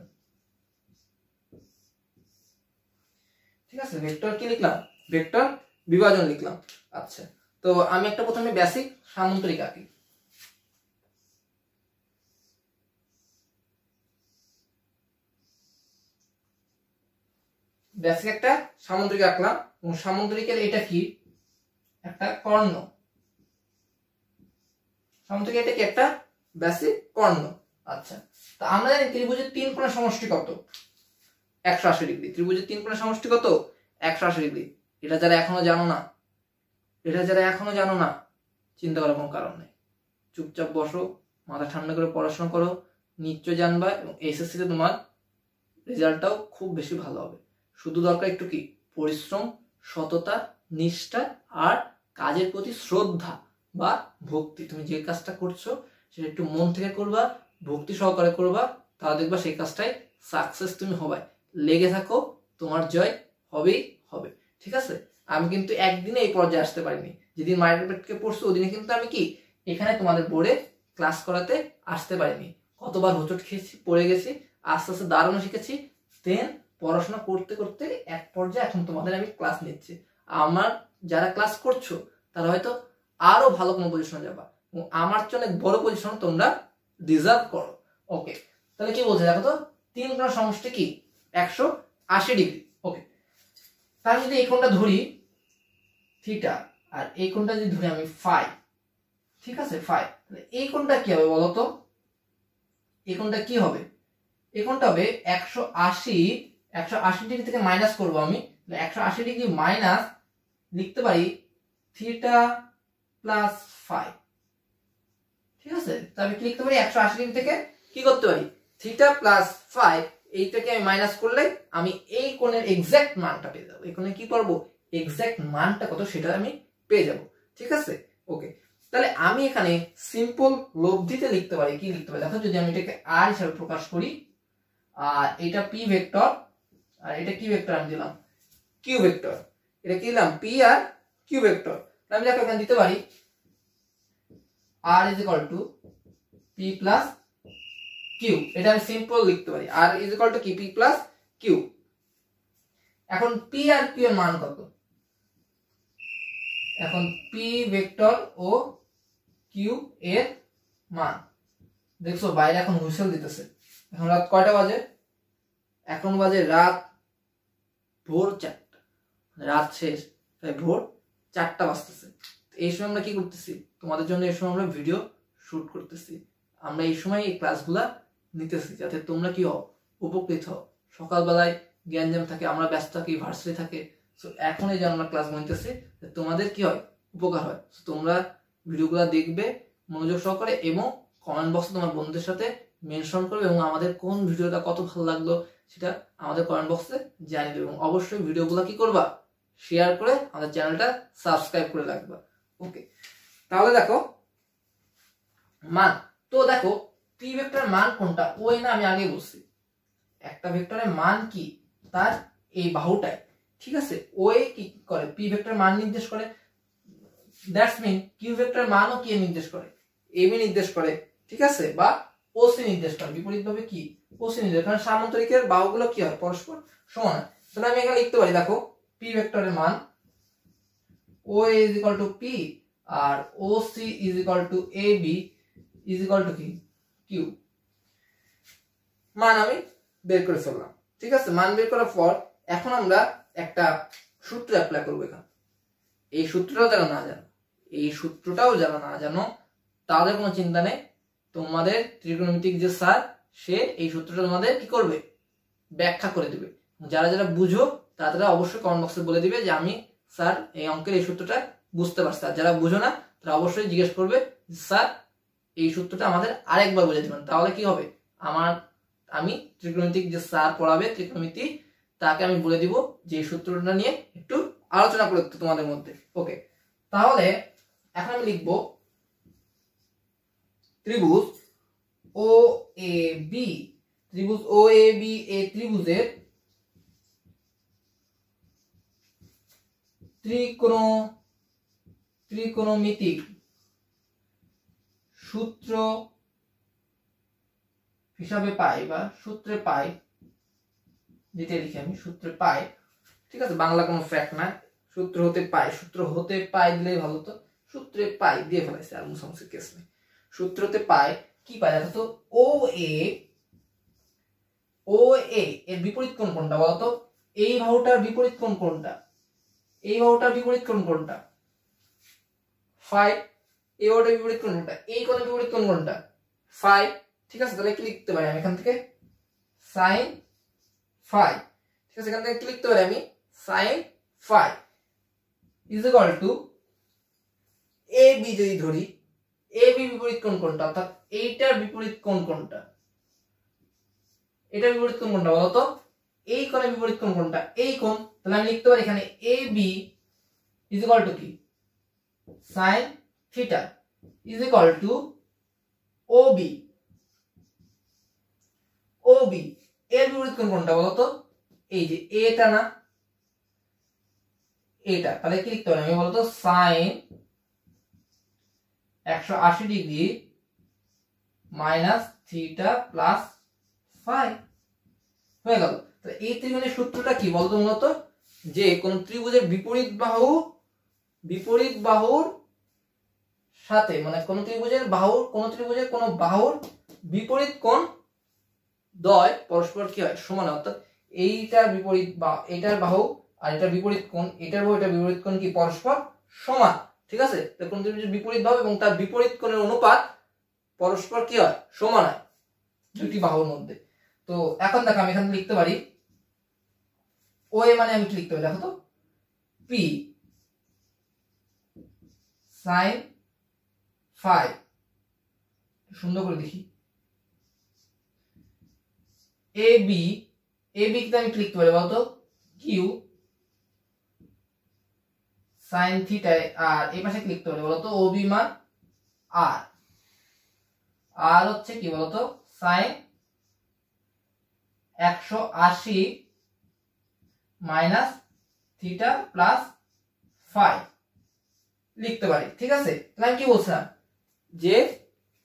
ঠিক আছে, ভেক্টর কি লিখলাম? ভেক্টর বিভাজন লিখলাম। আচ্ছা, তো আমি একটা প্রথমে বেসিক সামান্তরিক আঁকি। বেসিক একটা সামান্তরিক আঁকলাম এবং সামান্তরিকের এটা কি? একটা কর্ণ। সামান্তরিক এটা কি? একটা বেসিক কর্ণ। আচ্ছা, তো আমরা জানি ত্রিভুজের তিন কোণের সমষ্টি কত? 180 ডিগ্রি। ত্রিভুজের তিন কোণের সমষ্টি কত? 180 ডিগ্রি। এটা যারা এখনো জানো না চিন্তা করার কোনো কারণ নেই, চুপচাপ বসো, মাথা ঠান্ডা করে পড়াশোনা করো, নিশ্চয় জানবা এবং এসএসসি তে তোমার রেজাল্টটাও খুব বেশি ভালো হবে। শুধু দরকার একটু কি? পরিশ্রম, সততা, নিষ্ঠা আর কাজের প্রতি শ্রদ্ধা বা ভক্তি। তুমি যে কাজটা করছো সেটা একটু মন থেকে করবা, ভক্তি সহকারে করবা, তাহলে দেখবা সেই কাজটাই সাকসেস তুমি হবে। লেগে থাকো, তোমার জয় হবেই হবে। ঠিক আছে, আমি কিন্তু একদিনে এই পর্যায়ে আসতে পারিনি। যেদিন মায়ের পেটকে পড়ছো ওদিনে কিন্তু আমি কি এখানে তোমাদের বোর্ডে ক্লাস করাতে আসতে পারিনি। কতবার হোঁচট খেয়েছি, পড়ে গেছি, আস্তে আস্তে দাঁড়ানো শিখেছি, দেন পড়াশোনা করতে করতে এক পর্যায়ে এখন তোমাদের আমি ক্লাস নিচ্ছি। আমার যারা ক্লাস করছো তারা হয়তো আরো ভালো কোনো পজিশনে যাবা এবং আমার চেয়ে অনেক বড় পজিশন তোমরা ডিজার্ভ করো। ওকে, তাহলে কি বলছে দেখো তো, তিন কোণের সমষ্টি কি? 180 ডিগ্রি। ওকে, তাহলে যদি এই কোণটা ধরি থিটা আর এই কোণটা যদি ধরি আমি ফাই, ঠিক আছে, ফাই, তাহলে এই কোণটা কি হবে বলো তো? এই কোণটা কি হবে? এই কোণটা হবে 180 ডিগ্রি থেকে মাইনাস করবো আমি, 180 ডিগ্রি মাইনাস লিখতে পারি থিটা প্লাস ফাই। ঠিক আছে, তবে কি লিখতে পারি? 180 ডিগ্রি থেকে কি করতে পারি? থিটা প্লাস ফাই, এইটাকে আমি মাইনাস করলে আমি এই কোণের এক্সাক্ট মানটা পেয়ে যাবো। এই কোণে কি করবো? এক্সাক্ট মানটা কত সেটা আমি পেয়ে যাব। ঠিক আছে, ওকে, তাহলে আমি এখানে সিম্পল লব্ধিতে লিখতে পারি। কি লিখতে পারি দেখো, যদি আমি এটাকে আর হিসাবে প্রকাশ করি, আর এটা পি ভেক্টর আর এটা কি ভেক্টর আমি দিলাম? Q vector. এটা কি দিলাম? পি আর কিউ ভেক্টর। আমি দেখো এখানে দিতে পারি r is equal to p plus q। এটা আমি সিম্পল লিখতে পারি, r is equal to কি? p plus q। এখন p আর q এর মান কত? এখন p ভেক্টর ও q এর মান দেখছো, বাইরে এখন হুইসেল দিতেছে। এখন রাত কয়টা বাজে? এখন বাজে রাত ভোর 4টা, রাত শেষ, তাই ভোর 4টা বাজতেছে। এই সময় আমরা কি করতেছি? তোমাদের জন্য এই সময় আমরা ভিডিও শুট করতেছি। আমরা এই সময় এই ক্লাসগুলা নিতেছি যাতে তোমরা কি হও? উপকৃত হও। সকালবেলায় জ্ঞানজাম থাকে, আমরা ব্যস্ত থাকি, ভার্সিটি থাকে, সো এখন এই যে আমরা ক্লাস নিতেছি তোমাদের কি হয়? উপকার হয়। তোমরা ভিডিওগুলো দেখবে মনোযোগ সহকারে এবং কমেন্ট বক্সে তোমার বন্ধুদের সাথে মেনশন করবে এবং আমাদের কোন ভিডিওটা কত ভালো লাগলো সেটা আমাদের কমেন্ট বক্সে জানিয়ে দেবে। এবং অবশ্যই ভিডিওগুলো কি করবা? শেয়ার করে আমাদের চ্যানেলটা সাবস্ক্রাইব করে রাখবা। ওকে, তাহলে দেখো মান, তো দেখো পি ভেক্টরের মান কোনটা? ওই না আমি আগে বলছি একটা ভেক্টরের মান কি? তার এই বাহুটাই। ঠিক আছে, ওই কি করে? পি ভেক্টরের মান নির্দেশ করে। দ্যাটস মিন কিউ ভেক্টরের মানও কি নির্দেশ করে? এবি নির্দেশ করে। ঠিক আছে, বা ওসি নির্দেশ করে। বিপরীতভাবে কি? ওসি নির্দেশ, কারণ সামান্তরিকের বাহুগুলো কি হয়? পরস্পর সমান। তাহলে আমি এখানে লিখতে পারি দেখো পি ভেক্টরের মান ও ইজ ইকুয়াল টু পি আর OC is equal to AB is equal to কি? কিউ। মান আমি বের করে ফেললাম। ঠিক আছে, মান বের করার পর এখন আমরা একটা সূত্র অ্যাপ্লাই করবো এখানে। এই সূত্রটাও যারা না জানো তাদের কোনো চিন্তা নেই, তোমাদের ত্রিকোণমিতিক যে স্যার সে এই সূত্রটা তোমাদের কি করবে, ব্যাখ্যা করে দিবে। যারা যারা বুঝো তারা অবশ্যই কমেন্ট বক্সে বলে দিবে যে আমি স্যার এই অঙ্কের এই সূত্রটা বুঝতে পারছি। আর যারা বুঝো না তারা অবশ্যই জিজ্ঞেস করবে স্যার এই সূত্রটা আমাদের আরেকবার বুঝে দিবেন। তাহলে কি হবে, আমি ত্রিকোণমিতিক যে স্যার পড়াবে ত্রিকোণমিতি তাকে আমি বলে দিব যে এই সূত্রটা নিয়ে একটু আলোচনা করতে তোমাদের মধ্যে। ওকে, তাহলে এখন আমি লিখব ত্রিভুজ ও এ বি, ত্রিভুজ ও এ বি, এই ত্রিভুজের ত্রিকোণমিতিক সূত্র হিসাবে পাই বা সূত্রে পাই, যেটা লিখি আমি সূত্রে পাই, ঠিক আছে, বাংলা কোনো ফ্যাক্ট না, সূত্র হতে পাই দিলেই ভালো, তো সূত্রে পাই দিয়ে ফেলাইছে আর মুসামসির কেস নেই। সূত্রতে পাই কি পাই দেখো তো, ও এ এর বিপরীত কোণ কোনটা বলতো, এই বাহুটার বিপরীত কোণ কোনটা, এই বাহুটার বিপরীত কোণ কোনটা, ফাই। এই বাহুটার বিপরীত কোণ কোনটা, এই কোণের বিপরীত কোণ কোনটা, ফাই। ঠিক আছে, তাহলে কি লিখতে পারি আমি এখান থেকে, সাইন ফাই। ঠিক আছে, এখান থেকে কি লিখতে পারি আমি, sine phi is equal to A B. যদি ধরি এ বি বিপরীত কোণ কোনটা, অর্থাৎ এইটার বিপরীত কোণ কোনটা, এটার বিপরীত কোণ কোনটা বলতো, এই কোণের বিপরীত কোণ কোনটা, এই কোণ। তাহলে আমি লিখতে পারি এখানে A B is equal to কি, sine theta is equal to O B. এর বিপরীত কোণ কোনটা বলতো, এই যে এটা না, এটা। তাহলে কি লিখতে পারি আমি বলতো, sine 180 degree minus theta plus phi হয়ে গেল। তো এই ত্রিকোণের সূত্রটা কি বলতো, মূলত যে কোন ত্রিভুজের বিপরীত বাহুর সাথে, মানে কোন ত্রিভুজের কোন বাহুর বিপরীত কোণ দ্বয় পরস্পর কি হয়, সমান। অর্থাৎ এইটার বিপরীত বা এটার বাহু আর এটার বিপরীত কোণ, এটার বাহু এটার বিপরীত কোণ কি পরস্পর সমান। ঠিক আছে, তো কোন ত্রিভুজের বিপরীত বাহু এবং তার বিপরীত কোণের অনুপাত পরস্পর কি হয়, সমান হয় দুটি বাহুর মধ্যে। তো এখন দেখো আমি এখানে লিখতে পারি ও এ মানে আমি কি লিখতে পারি দেখো তো, পি সাইন ফাই। সুন্দর করে দেখি, এ বি কে আমি কি লিখতে পারি বলতো, কিউ সাইন থিটা। আর এই পাশে কি লিখতে পারি বলতো, ও বি মান আর হচ্ছে কি বলতো, sine 180 minus theta plus phi লিখতে পারি। ঠিক আছে, তাহলে আমি কি বলছিলাম যে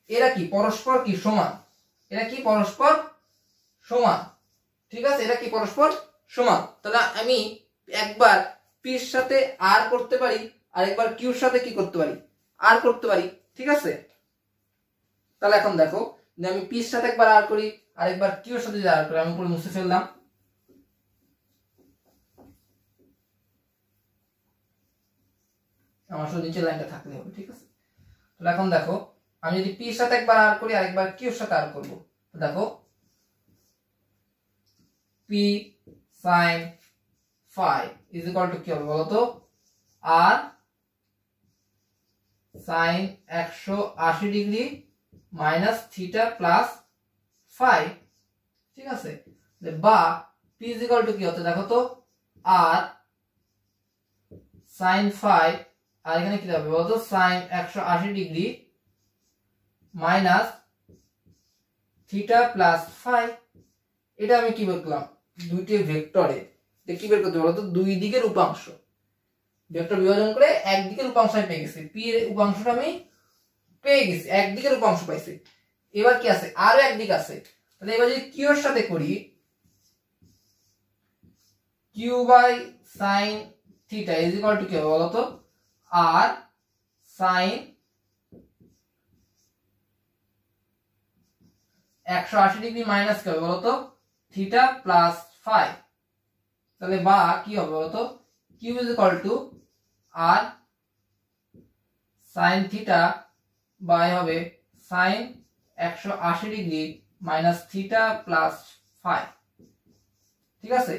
এরা কি পরস্পর কি সমান, এরা কি পরস্পর সমান। ঠিক আছে, এরা কি পরস্পর সমান। তাহলে আমি একবার পির সাথে আর করতে পারি, আর একবার কিউর সাথে কি করতে পারি, আর করতে পারি। ঠিক আছে, তাহলে এখন দেখো যে আমি পির সাথে একবার আর করি, আরেকবার কিউর সাথে আর করি। আমি পুরো মুছে ফেললাম, আমার শুধু নিচের লাইনটা থাকলে হবে। ঠিক আছে, তাহলে এখন দেখো আমি যদি পির সাথে একবার আর করি, আরেকবার কিউর সাথে আর করব, দেখো P sine phi is equal to কি হবে বলতো, আর sine 180 degree minus theta plus phi. ঠিক আছে, বা পি ইজ ইকুয়াল টু কি হচ্ছে দেখো তো, আর সাইন ফাই, আর এখানে কি হবে বলতো, sine 180 degree minus theta plus phi. এটা আমি কি বললাম, দুইটি ভেক্টরে কি বের করতে বলতো, দুই দিকের উপাংশ। ভেক্টর বিভাজন করে একদিকের উপাংশ আমি পেয়ে গেছি, পি এর উপাংশটা আমি পেয়ে গেছি, একদিকের উপাংশ পাইছি। এবার কি আছে, আরো একদিক আছে। তাহলে এবার যদি কিউ এর সাথে করি, Q by sine theta is equal to কি হবে বলতো, আর সাইন 180 ডিগ্রি মাইনাস কি হবে বলতো, থিটা প্লাস ফাই। তাহলে বা কি হবে বলতো, Q is equal to R sine theta by হবে sine 180 degree minus theta plus phi. ঠিক আছে,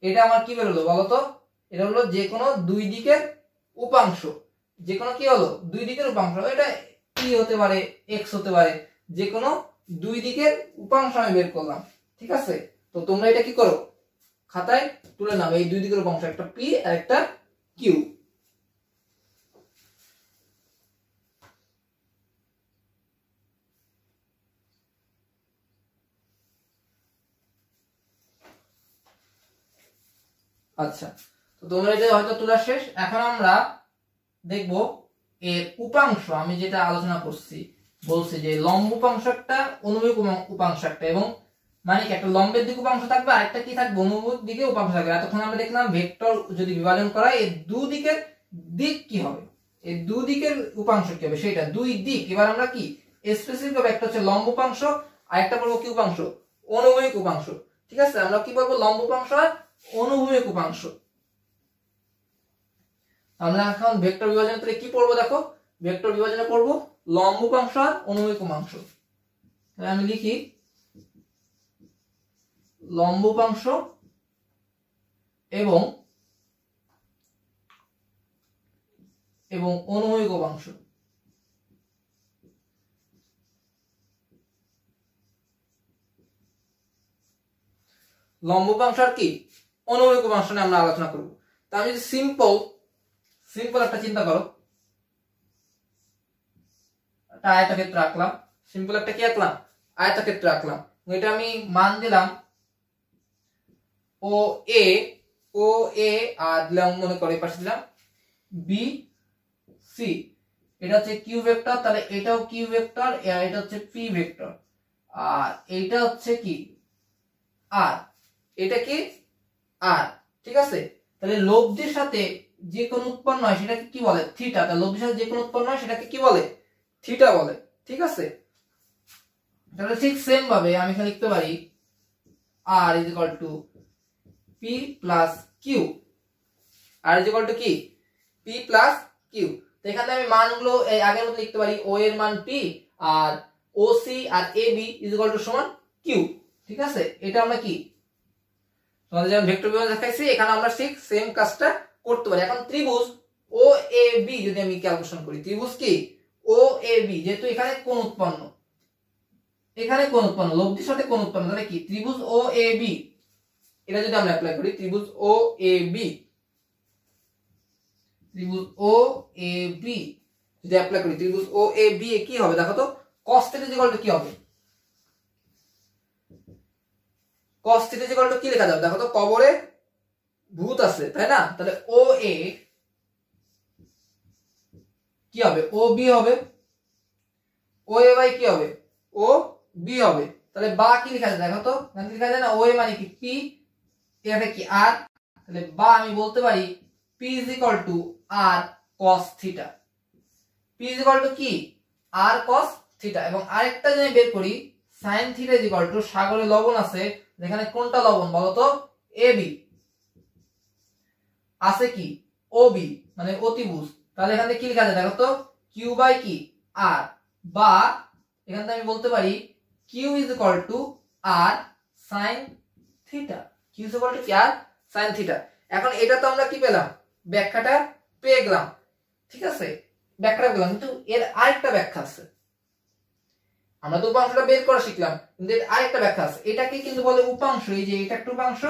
এটা আমার কি বেরোলো বলতো? এটা হলো যে কোনো দুই দিকের উপাংশ। যে কোনো কি হলো? দুই দিকের উপাংশ। এটা কি হতে পারে? এক্স হতে পারে। যে কোনো দুই দিকের উপাংশ আমি বের করলাম। ঠিক আছে, তো তোমরা এটা কি করো? খাতায় তুলে নাও এই দুই দিকের উপাংশ, একটা পি আর একটা কিউ। আচ্ছা, তো তোমরা এটা হয়তো তোলা শেষ। এখন আমরা দেখব এর উপাংশ। আমি যেটা আলোচনা করছি, বলছি যে লম্ব উপাংশ একটা, অনুভূমিক উপাংশ একটা, এবং মানে কি একটা লম্বের দিকে উপাংশ থাকবে আর একটা কি থাকবে? অনুভূমিক দিকে উপাংশ থাকবে। এতক্ষণ আমরা দেখলাম ভেক্টর যদি বিভাজন করা এর দুদিকের দিক কি হবে, এই দুদিকের উপাংশ কি হবে সেটা, দুই দিক। এবার আমরা কি স্পেসিফিক ভাবে একটা হচ্ছে লম্ব উপাংশ আর একটা বলবো কি উপাংশ? অনুভূমিক উপাংশ। ঠিক আছে, আমরা কি বলবো? লম্ব উপাংশ আর অনুভূমিক উপাংশ। আমরা এখন ভেক্টর বিভাজন করে কি পড়বো? দেখো, ভেক্টর বিভাজনে পড়বো লম্ব উপাংশ আর অনুভূমিক উপাংশ। তাহলে আমি লিখি লম্ব উপাংশ এবং অনুভূমিক উপাংশ। লম্ব উপাংশ আর কি অনুভূমিক উপাংশ নিয়ে আমরা আলোচনা করব। তা আমি যদি সিম্পল একটা চিন্তা করো, একটা আয়তক্ষেত্র আঁকলাম। সিম্পল একটা কি আঁকলাম? আয়তক্ষেত্র আঁকলাম। এটা আমি মান দিলাম ও এ আর দিলাম মনে করে পাশে দিলাম বি সি। এটা হচ্ছে কিউ ভেক্টর, তাহলে এটাও কিউ ভেক্টর, আর এটা হচ্ছে পি ভেক্টর, আর এটা হচ্ছে কি আর, এটা কি আর। ঠিক আছে, তাহলে লব্ধির সাথে যে কোন উৎপন্ন হয় সেটাকে কি বলে? থিটা। তাহলে লব্ধির সাথে যে কোন উৎপন্ন হয় সেটাকে কি বলে? থিটা বলে। ঠিক আছে, তাহলে ঠিক সেম ভাবে আমি এখানে লিখতে পারি r is equal to p plus q। r is equal to কি? p plus q। তো এখানে আমি মানগুলো এই আগের মতো লিখতে পারি, o এর মান p R oc R ab is equal to সমান q। ঠিক আছে, এটা আমরা কি তোমাদের যেমন ভেক্টর বিভাজন দেখাইছি, এখানে আমরা ঠিক সেম কাজটা করতে পারি। এখন ত্রিভুজ OAB যদি আমি ক্যালকুলেশন করি, ত্রিভুজ কি OAB, যেহেতু এখানে কোণ উৎপন্ন, এখানে কোণ উৎপন্ন, লব্ধির সাথে কোণ উৎপন্ন, তাহলে কি ত্রিভুজ OAB, এটা যদি আমরা অ্যাপ্লাই করি ত্রিভুজ OAB, ত্রিভুজ OAB যদি অ্যাপ্লাই করি ত্রিভুজ OAB এ কি হবে দেখো তো? cos θ কি হবে? cos θ কি লেখা যাবে দেখো তো? কবরে ভূত আছে, তাই না? তাহলে OA কি হবে? OB হবে। OA বাই কি হবে? OB হবে। তাহলে বা কি লেখা যায় দেখো তো? লেখা যায় না OA মানে কি P, এটা কি R। তাহলে বা আমি বলতে পারি P is equal to R cos θ। P is equal to কি? R cos θ। এবং আরেকটা যদি বের করি sin θ is equal to, সাগরে লবণ আছে, যেখানে কোনটা লবণ বলতো? AB, আছে কি OB মানে অতিভুজ। তাহলে এখানে কি লেখা যায় দেখো তো? Q বাই কি R, বা এখানে আমি বলতে পারি Q is equal to R sin θ। Q is equal to কি? R sin θ। এখন এটা তো আমরা কি পেলাম? ব্যাখ্যাটা পেয়ে গেলাম। ঠিক আছে, ব্যাখ্যাটা পেলাম, কিন্তু এর আরেকটা ব্যাখ্যা আছে। আমরা তো উপাংশটা বের করা শিখলাম, কিন্তু এর আরেকটা ব্যাখ্যা আছে। এটাকে কিন্তু বলে উপাংশ। এই যে এটা একটা উপাংশ,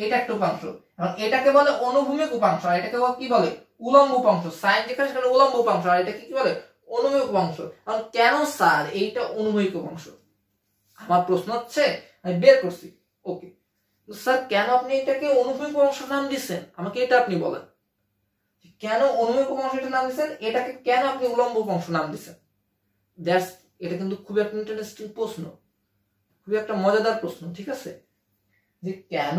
এটা একটা উপাংশ, এবং এটাকে বলে অনুভূমিক উপাংশ, আর এটাকে কি বলে? উলম্ব উপাংশ। সাইন যেখানে সেখানে উলম্ব উপাংশ, আর এটাকে কি বলে? অনুভূমিক উপাংশ। এখন কেন স্যার এইটা অনুভূমিক উপাংশ? আমার প্রশ্ন হচ্ছে, আমি বের করছি, ওকে স্যার কেন আপনি এটাকে অনুভূমিক উপাংশ নাম দিচ্ছেন? আমাকে এটা আপনি বলেন, কেন অনুভূমিক উপাংশ এটা নাম দিচ্ছেন, এটাকে কেন আপনি উলম্ব উপাংশ নাম দিচ্ছেন? দ্যাটস, এটা কিন্তু খুবই একটা ইন্টারেস্টিং প্রশ্ন, খুবই একটা মজাদার প্রশ্ন। ঠিক আছে, যে কেন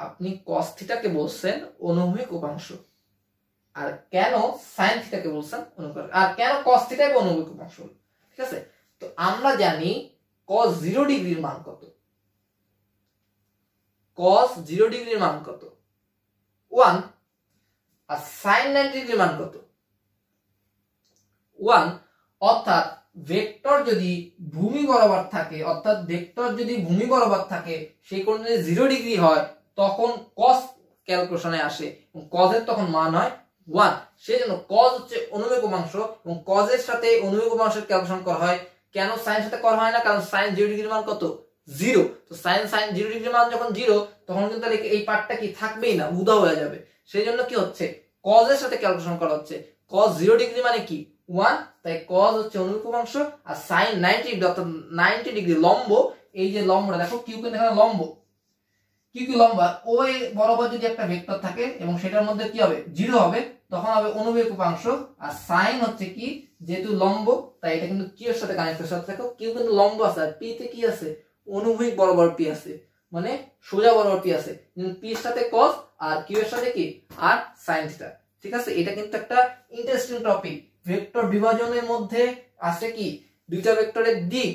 আপনি cos θ কে বলছেন অনুভূমিক উপাংশ, আর কেন sin θ কে বলছেন অনুভূমিক, আর কেন cos θ অনুভূমিক উপাংশ? ঠিক আছে, তো আমরা জানি cos 0 ডিগ্রির মান কত? cos 0 ডিগ্রির মান কত? 1। আর sin 90 ডিগ্রির মান কত? 1। অর্থাৎ ভেক্টর যদি ভূমি বরাবর থাকে, অর্থাৎ ভেক্টর যদি ভূমি বরাবর থাকে সেই কোণে 0 ডিগ্রি হয়, তখন cos ক্যালকুলেশনে আসে এবং cos এর তখন মান হয় 1। সেই জন্য cos হচ্ছে অনুভূমিক উপাংশ এবং cos এর সাথে অনুভূমিক উপাংশের ক্যালকুলেশন করা হয়। কেন sin সাথে করা হয় না? কারণ sin 0 ডিগ্রির মান কত? 0। তো sin 0 ডিগ্রির মান যখন 0 তখন কিন্তু এই পার্টটা কি থাকবেই না, উধাও হয়ে যাবে। সেই জন্য কি হচ্ছে, cos এর সাথে ক্যালকুলেশন করা হচ্ছে। cos 0 ডিগ্রি মানে কি 1, তাই cos হচ্ছে অনুভূমিক উপাংশ আর sin 90 ডিগ্রি অর্থাৎ 90 ডিগ্রি লম্ব। এই যে লম্বটা দেখো কিউ কিন্তু এখানে লম্ব, কিউ লম্বা, ওই বরাবর যদি একটা ভেক্টর থাকে এবং সেটার মধ্যে কি হবে 0 হবে, তখন হবে অনুভূমিক উপাংশ। আর sin হচ্ছে কি, যেহেতু লম্ব তাই এটা কিন্তু কিউ এর সাথে কানেক্টেড সাথে থাকো, কিউ কিন্তু লম্ব আছে আর পি তে কি আছে, অনুভূমিক বরাবর পি আছে, মানে সোজা বরাবর পি আছে। পি এর সাথে cos আর কিউ এর সাথে কি আর sin থিটা। ঠিক আছে, এটা কিন্তু একটা ইন্টারেস্টিং টপিক। ভেক্টর বিভাজনের মধ্যে আছে কি দুইটা ভেক্টরের দিক,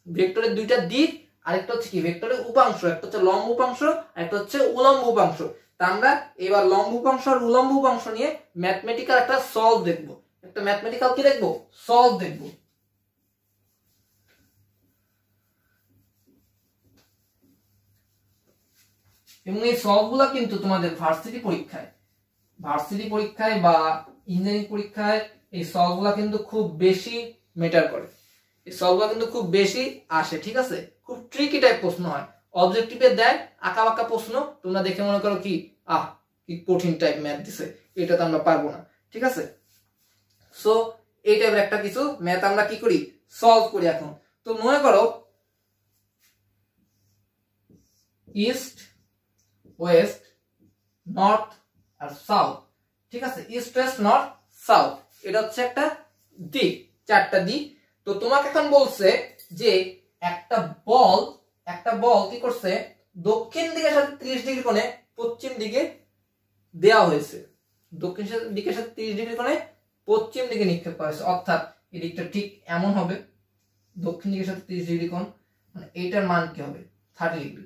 ভেক্টরের দুইটা দিক, আরেকটা হচ্ছে কি ভেক্টরের উপাংশ, একটা হচ্ছে লম্ব উপাংশ আর একটা হচ্ছে উলম্ব উপাংশ। তা আমরা এবার লম্ব উপাংশ আর উলম্ব উপাংশ নিয়ে ম্যাথমেটিক্যাল একটা সলভ দেখব, একটা ম্যাথমেটিক্যাল কি দেখব, সলভ দেখব। এবং এই সলভগুলো কিন্তু তোমাদের ভার্সিটি পরীক্ষায় বা ইঞ্জিনিয়ারিং পরীক্ষায় এই সলভগুলো কিন্তু খুব বেশি ম্যাটার করে, এই সলভগুলো কিন্তু খুব বেশি আসে। ঠিক আছে, খুব ট্রিকি টাইপ প্রশ্ন হয়, অবজেক্টিভে দেয় আঁকা বাঁকা প্রশ্ন, তোমরা দেখে মনে করো কি কি কঠিন টাইপ ম্যাথ দিছে, এটা তো আমরা পারবো না। ঠিক আছে, সো এই টাইপের একটা কিছু ম্যাথ আমরা কি করি, সলভ করি। এখন তো মনে করো ইস্ট, ওয়েস্ট, নর্থ আর সাউথ। ঠিক আছে, ইস্ট ওয়েস্ট নর্থ সাউথ, এটা হচ্ছে একটা দিক, চারটা দিক। তো তোমাকে এখন বলছে যে একটা বল কি করছে, দক্ষিণ দিকের সাথে 30 ডিগ্রি কোণে পশ্চিম দিকে দেওয়া হয়েছে, দক্ষিণ দিকের সাথে 30 ডিগ্রি কোণে পশ্চিম দিকে নিক্ষেপ করা হয়েছে। অর্থাৎ এই দিকটা ঠিক এমন হবে, দক্ষিণ দিকের সাথে 30 ডিগ্রি কোণ, মানে এইটার মান কি হবে 30 ডিগ্রি,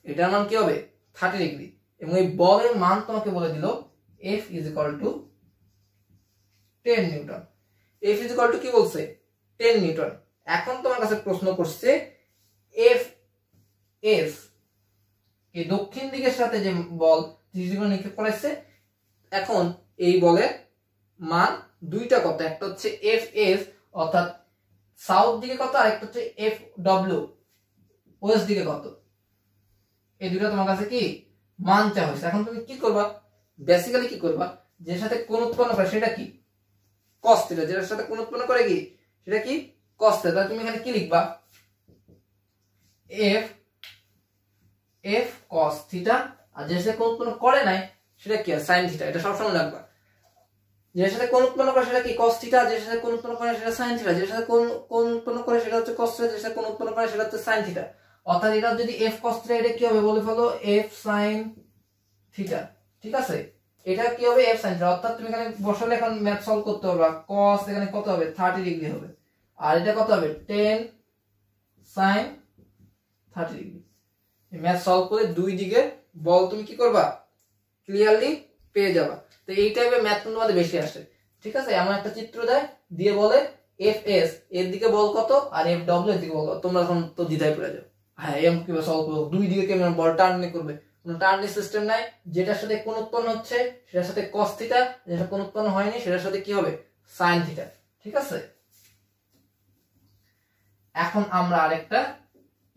এটার মান কি হবে 30 ডিগ্রি। এবং এই বলের মান তোমাকে বলে দিল F = 10 নিউটন। F = কি বলছে 10 নিউটন। এখন তোমার কাছে প্রশ্ন করছে F S, এই দক্ষিণ দিকের সাথে যে বল 30 ডিগ্রি নিক্ষেপ করেছে, এখন এই বলের মান দুইটা কত, একটা হচ্ছে F S অর্থাৎ সাউথ দিকে কত, আর একটা হচ্ছে F W ওয়েস্ট দিকে কত, এই দুটো তোমার কাছে কি মান চা হয়েছে। এখন তুমি কি করবা, বেসিক্যালি কি করবা, যে সাথে কোণ উৎপন্ন করে সেটা কি cos থিটা, যেটার সাথে কোণ উৎপন্ন করে কি সেটা কি cos থিটা। তুমি এখানে কি লিখবা, F cos থিটা, আর যেটার সাথে কোণ উৎপন্ন করে নাই সেটা কি sin থিটা। এটা সবসময় রাখবা, যেটার সাথে কোণ উৎপন্ন করে সেটা কি cos থিটা, যেটার সাথে কোণ উৎপন্ন করে সেটা sin থিটা, যেটার সাথে কোণ উৎপন্ন করে সেটা হচ্ছে cos থিটা, যেটার সাথে কোণ উৎপন্ন করে সেটা হচ্ছে sin থিটা। অর্থাৎ এটা যদি f cos থিটা, এটা কি হবে বলে ফেলো f sin থিটা। ঠিক আছে, এটা কি হবে f sin থিটা। অর্থাৎ তুমি এখানে বসালে এখন ম্যাথ সলভ করতে পারবা, cos এখানে কত হবে 30 ডিগ্রি হবে, আর এটা কত হবে 10 sin 30 ডিগ্রি। এই ম্যাথ সলভ করে দুই দিকে বল তুমি কি করবা ক্লিয়ারলি পেয়ে যাবা। তো এই টাইপের ম্যাথ তোমাদের বেশি আসে। ঠিক আছে, এমন একটা চিত্র দেয়, দিয়ে বলে FS এর দিকে বল কত আর FW এর দিকে বল কত, তোমরা এখন তো দ্বিধায় পড়ে যাও, হ্যাঁ এম কিভাবে সলভ করবো, দুই দিকে কেমন বল টার্ন করবে, কোনো টার্নিং সিস্টেম নাই। যেটার সাথে কোণ উৎপন্ন হচ্ছে সেটার সাথে cos থিটা, যেটা কোণ উৎপন্ন হয়নি সেটার সাথে কি হবে sin থিটা। ঠিক আছে, এখন আমরা আরেকটা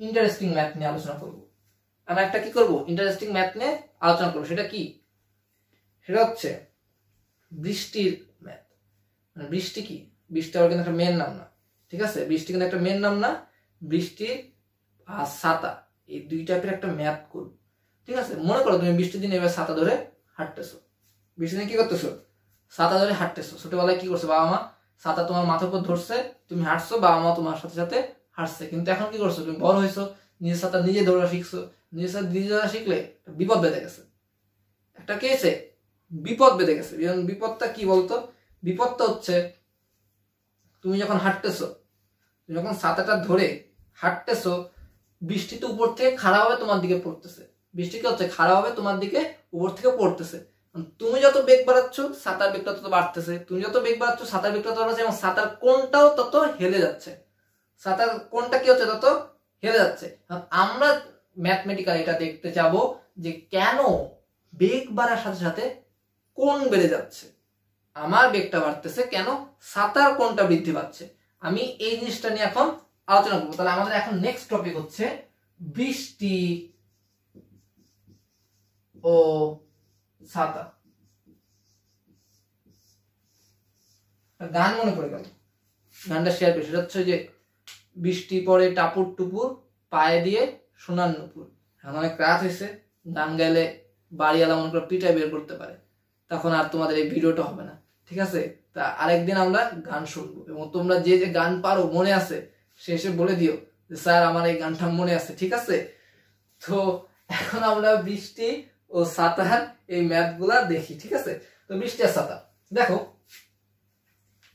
ইন্টারেস্টিং ম্যাথ নিয়ে আলোচনা করব। আমরা একটা কি করব, ইন্টারেস্টিং ম্যাথ নিয়ে আলোচনা করব। সেটা কি, সেটা হচ্ছে বৃষ্টির ম্যাথ। মানে বৃষ্টি কি, বৃষ্টি আবার কিন্তু একটা মেন নাম না। ঠিক আছে, বৃষ্টি কিন্তু একটা মেন নাম না, বৃষ্টি আর ছাতা এই দুই টাইপের একটা ম্যাথ করব। ঠিক আছে, মনে করো তুমি বৃষ্টির দিনে এবার ছাতা ধরে হাঁটতেছো, বৃষ্টির দিনে কি করতেছো ছাতা ধরে হাঁটতেছো। ছোটবেলায় কি করছো, বাবা মা ছাতা তোমার মাথার উপর ধরছে, তুমি হাঁটছো, বাবা মা তোমার সাথে সাথে হাঁটছে। কিন্তু এখন কি করছো, তুমি বড় হয়েছো, নিজের ছাতা নিজে ধরা শিখছো, নিজের সাথে নিজে ধরা শিখলে বিপদ বেঁধে গেছে, একটা কি হয়েছে বিপদ বেঁধে গেছে। বিপদটা কি বলতো, বিপদটা হচ্ছে তুমি যখন হাঁটতেছো, তুমি যখন ছাতাটা ধরে হাঁটতেছো, বৃষ্টিতে উপর থেকে খাড়া ভাবে তোমার দিকে পড়তেছে, বৃষ্টি কি হচ্ছে খাড়া ভাবে তোমার দিকে উপর থেকে পড়তেছে। তুমি যত বেগ বাড়াচ্ছ ছাতার বেগটা তত বাড়তেছে, তুমি যত বেগ বাড়াচ্ছ ছাতার বেগটা তত বাড়ছে, এবং ছাতার কোণটাও তত হেলে যাচ্ছে, ছাতার কোণটা কি হচ্ছে তত হেলে যাচ্ছে। আমরা ম্যাথমেটিক্যাল এটা দেখতে চাবো যে কেন বেগ বাড়ার সাথে সাথে কোণ বেড়ে যাচ্ছে, আমার বেগটা বাড়তেছে কেন ছাতার কোণটা বৃদ্ধি পাচ্ছে। আমি এই জিনিসটা নিয়ে এখন আলোচনা করবো। তাহলে আমাদের এখন নেক্সট টপিক হচ্ছে বৃষ্টি ও ছাতা। গান মনে পড়ে গেল, গানটা শেয়ার করি, সেটা হচ্ছে যে বৃষ্টি পড়ে টাপুর টুপুর পায়ে দিয়ে সোনার নুপুর। এখন অনেক রাত হয়েছে, গান গাইলে বাড়িওয়ালা মনে করে পিটাই বের করতে পারে, তখন আর তোমাদের এই ভিডিওটা হবে না, ঠিক আছে? তা আরেকদিন আমরা গান শুনবো, এবং তোমরা যে যে গান পারো মনে আছে শেষে বলে দিও যে স্যার আমার এই গানটা মনে আছে, ঠিক আছে? তো এখন আমরা বৃষ্টি ও ছাতার এই ম্যাথ গুলা দেখি, ঠিক আছে? তো বৃষ্টি আর ছাতা, দেখো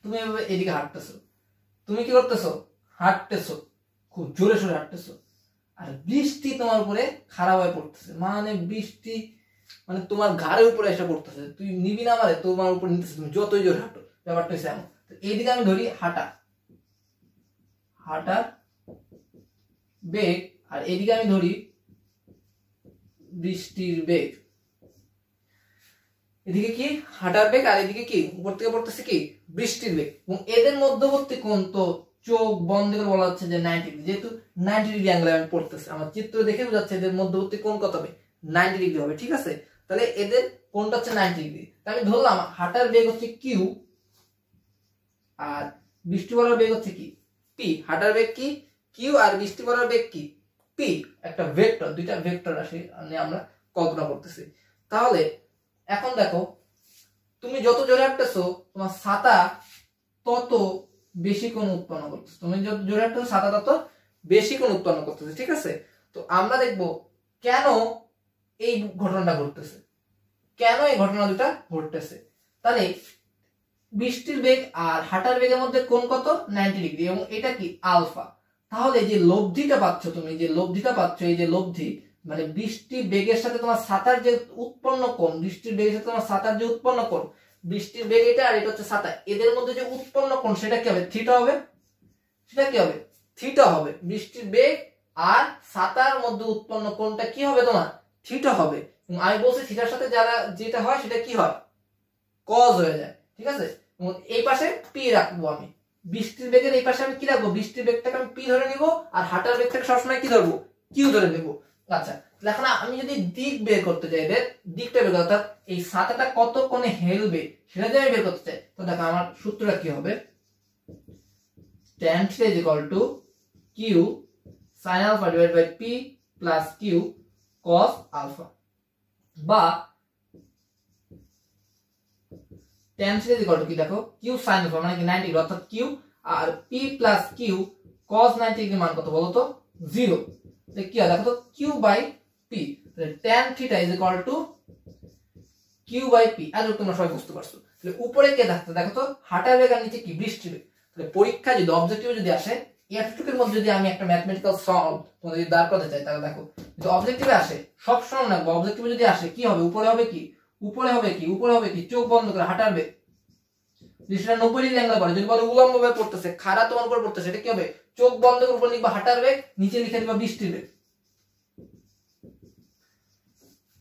তুমি এভাবে এদিকে হাঁটতেছো, তুমি কি করতেছো? হাঁটতেছো, খুব জোরে সোরে হাঁটতেছো, আর বৃষ্টি তোমার উপরে খারাপ হয়ে পড়তেছে, মানে বৃষ্টি মানে তোমার ঘাড়ের উপরে এসে পড়তেছে, তুই নিবি না মানে তোমার উপর নিতেছে, তুমি যতই জোরে হাঁটো, ব্যাপারটা হচ্ছে এমন। এইদিকে আমি ধরি হাঁটা, হাঁটার বেগ, আর এদিকে আমি ধরি বৃষ্টির বেগ। এদিকে কি হাঁটার বেগ, আর এদিকে কি উপর থেকে পড়তেছে কি বৃষ্টির বেগ, এবং এদের মধ্যবর্তী কোণ তো চোখ বন্ধ করে বলা হচ্ছে যে 90 ডিগ্রি, যেহেতু 90 ডিগ্রি অ্যাঙ্গেলে আমি পড়তেছে, আমার চিত্র দেখে বোঝাচ্ছে এদের মধ্যবর্তী কোণ কত হবে, 90 ডিগ্রি হবে, ঠিক আছে? তাহলে এদের কোণটা হচ্ছে 90 ডিগ্রি। আমি ধরলাম হাঁটার বেগ হচ্ছে কিউ, আর বৃষ্টি পড়ার বেগ হচ্ছে কি পি। হাঁটার বেগ কি কিউ, আর বৃষ্টি পড়ার বেগ কি পি, একটা ভেক্টর, দুইটা ভেক্টর রাশি নিয়ে আমরা কল্পনা করতেছি। তাহলে এখন দেখো, তুমি যত জোরে হাঁটতেছো তোমার ছাতা তত বেশি কোণ উৎপন্ন করতেছে, তুমি যত জোরে হাঁটতেছো ছাতা তত বেশি কোণ উৎপন্ন করতেছে, ঠিক আছে? তো আমরা দেখব কেন এই ঘটনাটা ঘটতেছে, কেন এই ঘটনা দুটা ঘটতেছে। তাহলে বৃষ্টির বেগ আর হাঁটার বেগের মধ্যে কোণ কত, 90 ডিগ্রি, এবং এটা কি আলফা। তাহলে যে লব্ধিটা পাচ্ছ, তুমি যে লব্ধিটা পাচ্ছ, এই যে লব্ধি মানে বৃষ্টির বেগের সাথে তোমার ছাতার যে উৎপন্ন কোণ, বৃষ্টির বেগের সাথে তোমার ছাতার যে উৎপন্ন কোণ, বৃষ্টির বেগ এটা আর এটা হচ্ছে ছাতা, এদের মধ্যে যে উৎপন্ন কোণ সেটা কি হবে, থিটা হবে, সেটা কি হবে থিটা হবে। বৃষ্টির বেগ আর ছাতার মধ্যে উৎপন্ন কোণটা কি হবে তোমার থিটা হবে, এবং আমি বলছি থিটার সাথে যারা যেটা হয় সেটা কি হয় কজ হয়ে যায়, ঠিক আছে? এবং এই পাশে পি রাখবো আমি, বৃষ্টির বেগের এই পাশে আমি কি রাখবো, বৃষ্টির বেগটাকে আমি পি ধরে নিব, আর হাঁটার বেগটাকে সবসময় কি ধরবো, কিউ ধরে নেব। আচ্ছা, এখন আমি যদি দিক বের করতে চাই, এদের দিকটা বের করতে, অর্থাৎ এই ছাতাটা কত কোণে হেলবে সেটা যদি আমি বের করতে চাই, তো দেখো আমার সূত্রটা কি হবে, tan theta is equal to q sin alpha divided by p plus q cos alpha, বা tan theta is equal to কি দেখো q sin alpha মানে কি 90 ডিগ্রি, অর্থাৎ q আর p plus q cos 90 degree মান কত বলো তো 0। তাহলে কি হয় দেখো তো q by p, তাহলে tan theta is equal to q by p। আজ তোমরা সবাই বুঝতে পারছো। তাহলে উপরে কে থাকতো দেখো তো হাঁটার বেগ আর নিচে কি বৃষ্টির বেগ। তাহলে পরীক্ষা যদি অবজেক্টিভ যদি আসে এতটুকুর মধ্যে যদি আমি একটা ম্যাথমেটিক্যাল সলভ তোমাদের যদি দাঁড় করতে চাই, তাহলে দেখো যদি অবজেক্টিভে আসে সব সময় না, অবজেক্টিভে যদি আসে কি হবে, উপরে হবে কি উপরে হবে কি উপরে হবে কি চোখ বন্ধ করে হাঁটার বেগ, যদি সেটা 90 ডিগ্রি অ্যাঙ্গেল করে, যদি বলো উল্লম্ব ভাবে পড়তেছে খাড়া তোমার উপর পড়তেছে, এটা কি হবে চোখ বন্ধ করে উপরে লিখবা হাঁটার বেগ, নিচে লিখে দিবা বৃষ্টির বেগ।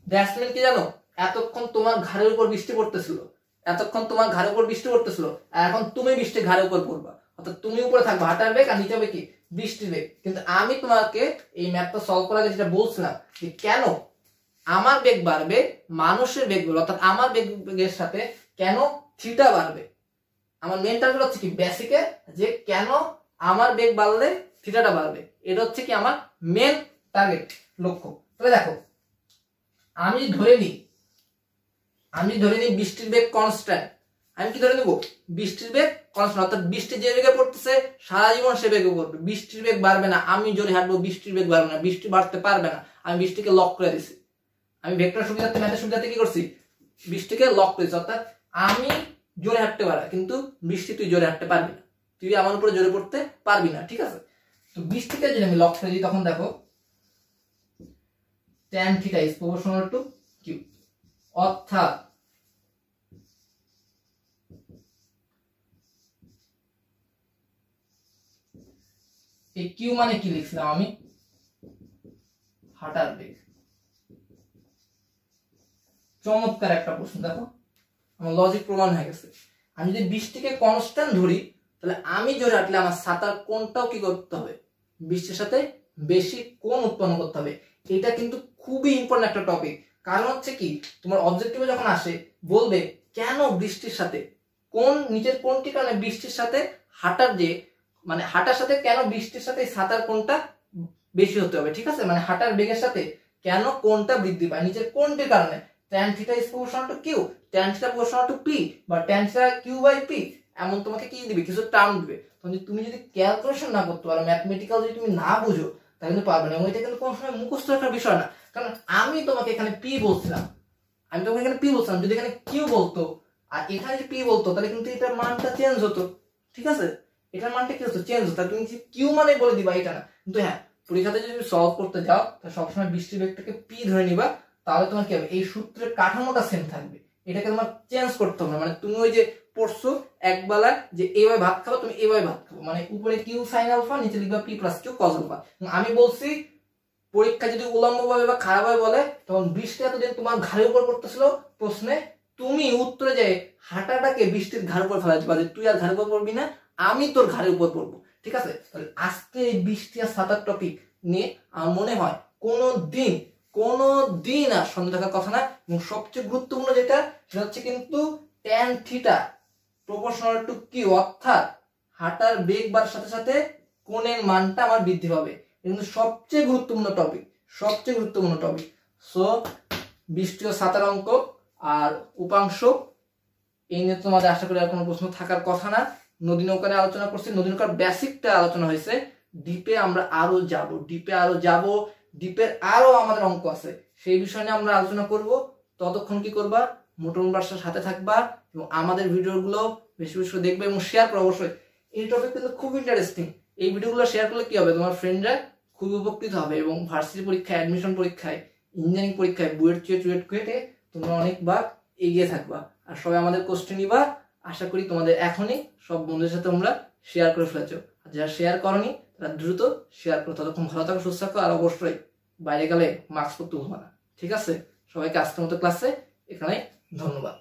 দ্যাটস মিন কি জানো, এতক্ষণ তোমার ঘাড়ের উপর বৃষ্টি পড়তেছিল, এতক্ষণ তোমার ঘাড়ের উপর বৃষ্টি পড়তেছিল, আর এখন তুমি বৃষ্টি ঘাড়ের উপর পড়বা, অর্থাৎ তুমি উপরে থাকবে হাঁটার বেগ আর নিচে হবে কি বৃষ্টির বেগ। কিন্তু আমি তোমাকে এই ম্যাথটা সলভ করার আগে যেটা বলছিলাম যে কেন আমার বেগ বাড়বে মানুষের বেগ বাড়বে, অর্থাৎ আমার বেগের সাথে কেন থিটা বাড়বে, আমার মেন টার্গেট হচ্ছে কি বেসিকে যে কেন আমার বেগ বাড়লে থিটাটা বাড়বে, এটা হচ্ছে কি আমার মেন টার্গেট লক্ষ্য। তাহলে দেখো আমি ধরে নিই বৃষ্টির বেগ কনস্ট্যান্ট, আমি কি ধরে নেব বৃষ্টির বেগ কনস্ট্যান্ট, অর্থাৎ বৃষ্টি যে বেগে পড়তেছে সারা জীবন সে বেগে পড়বে, বৃষ্টির বেগ বাড়বে না, আমি জোরে হাঁটবো বৃষ্টির বেগ বাড়বে না, বৃষ্টি বাড়তে পারবে না, আমি বৃষ্টিকে লক করে দিছি, আমি ভেক্টর সুবিধার্থে ম্যাথের সুবিধার্থে কি করছি বৃষ্টিকে লক করেছি, অর্থাৎ আমি জোরে হাঁটতে পারা কিন্তু বৃষ্টি তুই জোরে হাঁটতে পারবি না, তুই আমার উপরে জোরে পড়তে পারবি না, ঠিক আছে? তো বৃষ্টিকে যদি আমি লক করে দিই তখন দেখো tan theta is proportional to q, অর্থাৎ এই কিউ মানে কি লিখছিলাম আমি, হাঁটার বেগ। চমৎকার একটা প্রশ্ন, দেখো আমার লজিক প্রমাণ হয়ে গেছে। আমি যদি 20টিকে কনস্ট্যান্ট ধরি তাহলে আমি জোরে হাঁটলে আমার ছাতার কোণটাও কি করতে হবে, 20টির সাথে বেশি কোণ উৎপন্ন করতে হবে। এটা কিন্তু খুবই ইম্পর্টেন্ট একটা টপিক। কারণ হচ্ছে কি, তোমার অবজেক্টিভে যখন আসে বলবে কেন বৃষ্টির সাথে কোন নিচের কোনটির কারণে বৃষ্টির সাথে হাঁটার যে মানে হাঁটার সাথে কেন বৃষ্টির সাথে ছাতার কোণটা বেশি হতে হবে, ঠিক আছে, মানে হাঁটার বেগের সাথে কেন কোণটা বৃদ্ধি পায় নিচের কোনটির কারণে। tan theta is proportional to q, tan theta proportional to p বা tan theta q by p, এমন তোমাকে কি দিবে, কিছু টার্ম দিবে। তুমি যদি ক্যালকুলেশন না করতে পারো, ম্যাথমেটিক্যাল যদি তুমি না বুঝো তাহলে কিন্তু পারবে না। এবং এটা কিন্তু কোনো সময় মুখস্থ রাখার বিষয় না। কারণ আমি তোমাকে এখানে p বলছিলাম, যদি এখানে q বলতো আর এখানে যদি p বলতো তাহলে কিন্তু এটার মানটা চেঞ্জ হতো, ঠিক আছে, এটার মানটা কি হতো, চেঞ্জ হতো। তুমি যে q মানে বলে দিবা এটা না। কিন্তু হ্যাঁ, পরীক্ষাতে যদি সলভ করতে যাও তাহলে সবসময় বৃষ্টির বেগটাকে p ধরে নিবা, তাহলে তোমার কি হবে, এই সূত্রের কাঠামোটা সেম থাকবে, এটাকে তোমার চেঞ্জ করতে হবে না। মানে তুমি ওই যে পড়ছো এক বেলা যে এইভাবে ভাত খাবো, তুমি এইভাবে ভাত খাবো, মানে উপরে কিউ সাইন আলফা, নিচে লিখবা P plus Q cos alpha. আমি বলছি পরীক্ষা যদি উলম্ব ভাবে বা খারাপ ভাবে বলে তখন বৃষ্টি এতদিন তোমার ঘাড়ের উপর পড়তেছিল প্রশ্নে, তুমি উত্তরে যাই হাঁটাটাকে বৃষ্টির ঘাড়ের উপর ফেলা দিবা, যে তুই আর ঘাড়ের উপর পড়বি না, আমি তোর ঘাড়ের উপর পড়বো, ঠিক আছে। তাহলে আজকে এই বৃষ্টি আর ছাতার টপিক নিয়ে আমার মনে হয় কোনো দিন আর সন্দেহ থাকার কথা না। এবং সবচেয়ে গুরুত্বপূর্ণ যেটা সেটা হচ্ছে কিন্তু tan theta proportional to Q, অর্থাৎ হাঁটার বেগ বাড়ার সাথে সাথে কোণের মানটা আমার বৃদ্ধি পাবে। কিন্তু সবচেয়ে গুরুত্বপূর্ণ টপিক। সো বৃষ্টি ও ছাতার অঙ্ক আর উপাংশ এই নিয়ে তোমাদের আশা করি আর কোনো প্রশ্ন থাকার কথা না। নদী নৌকা নিয়ে আলোচনা করছি, নদী নৌকার বেসিকটা আলোচনা হয়েছে। ডিপে আমরা আরো যাব, ডিপের আরো আমাদের অঙ্ক আছে, সেই বিষয় নিয়ে আমরা আলোচনা করব। ততক্ষণ কি করবা, মোটন বার্সার সাথে থাকবা এবং আমাদের ভিডিওগুলো বেশি বেশি দেখবে এবং শেয়ার করো অবশ্যই। এই টপিক কিন্তু খুব ইন্টারেস্টিং, এই ভিডিওগুলো শেয়ার করলে কি হবে, তোমার ফ্রেন্ডরা খুব উপকৃত হবে এবং ভার্সিটি পরীক্ষায়, অ্যাডমিশন পরীক্ষায়, ইঞ্জিনিয়ারিং পরীক্ষায় বুয়েট কুয়েটে তোমরা অনেকবার এগিয়ে থাকবা। আর সবাই আমাদের কোশ্চেন নিবা, আশা করি তোমাদের এখনই সব বন্ধুদের সাথে তোমরা শেয়ার করে ফেলেছো। আর যারা শেয়ার করনি তারা দ্রুত শেয়ার করো। ততক্ষণ ভালো থাকো, সুস্থ থাকো, আর অবশ্যই বাইরে গেলে মাস্ক পরতে ভুলবা না, ঠিক আছে। সবাইকে আজকের মতো ক্লাসে এখানে ধন্যবাদ।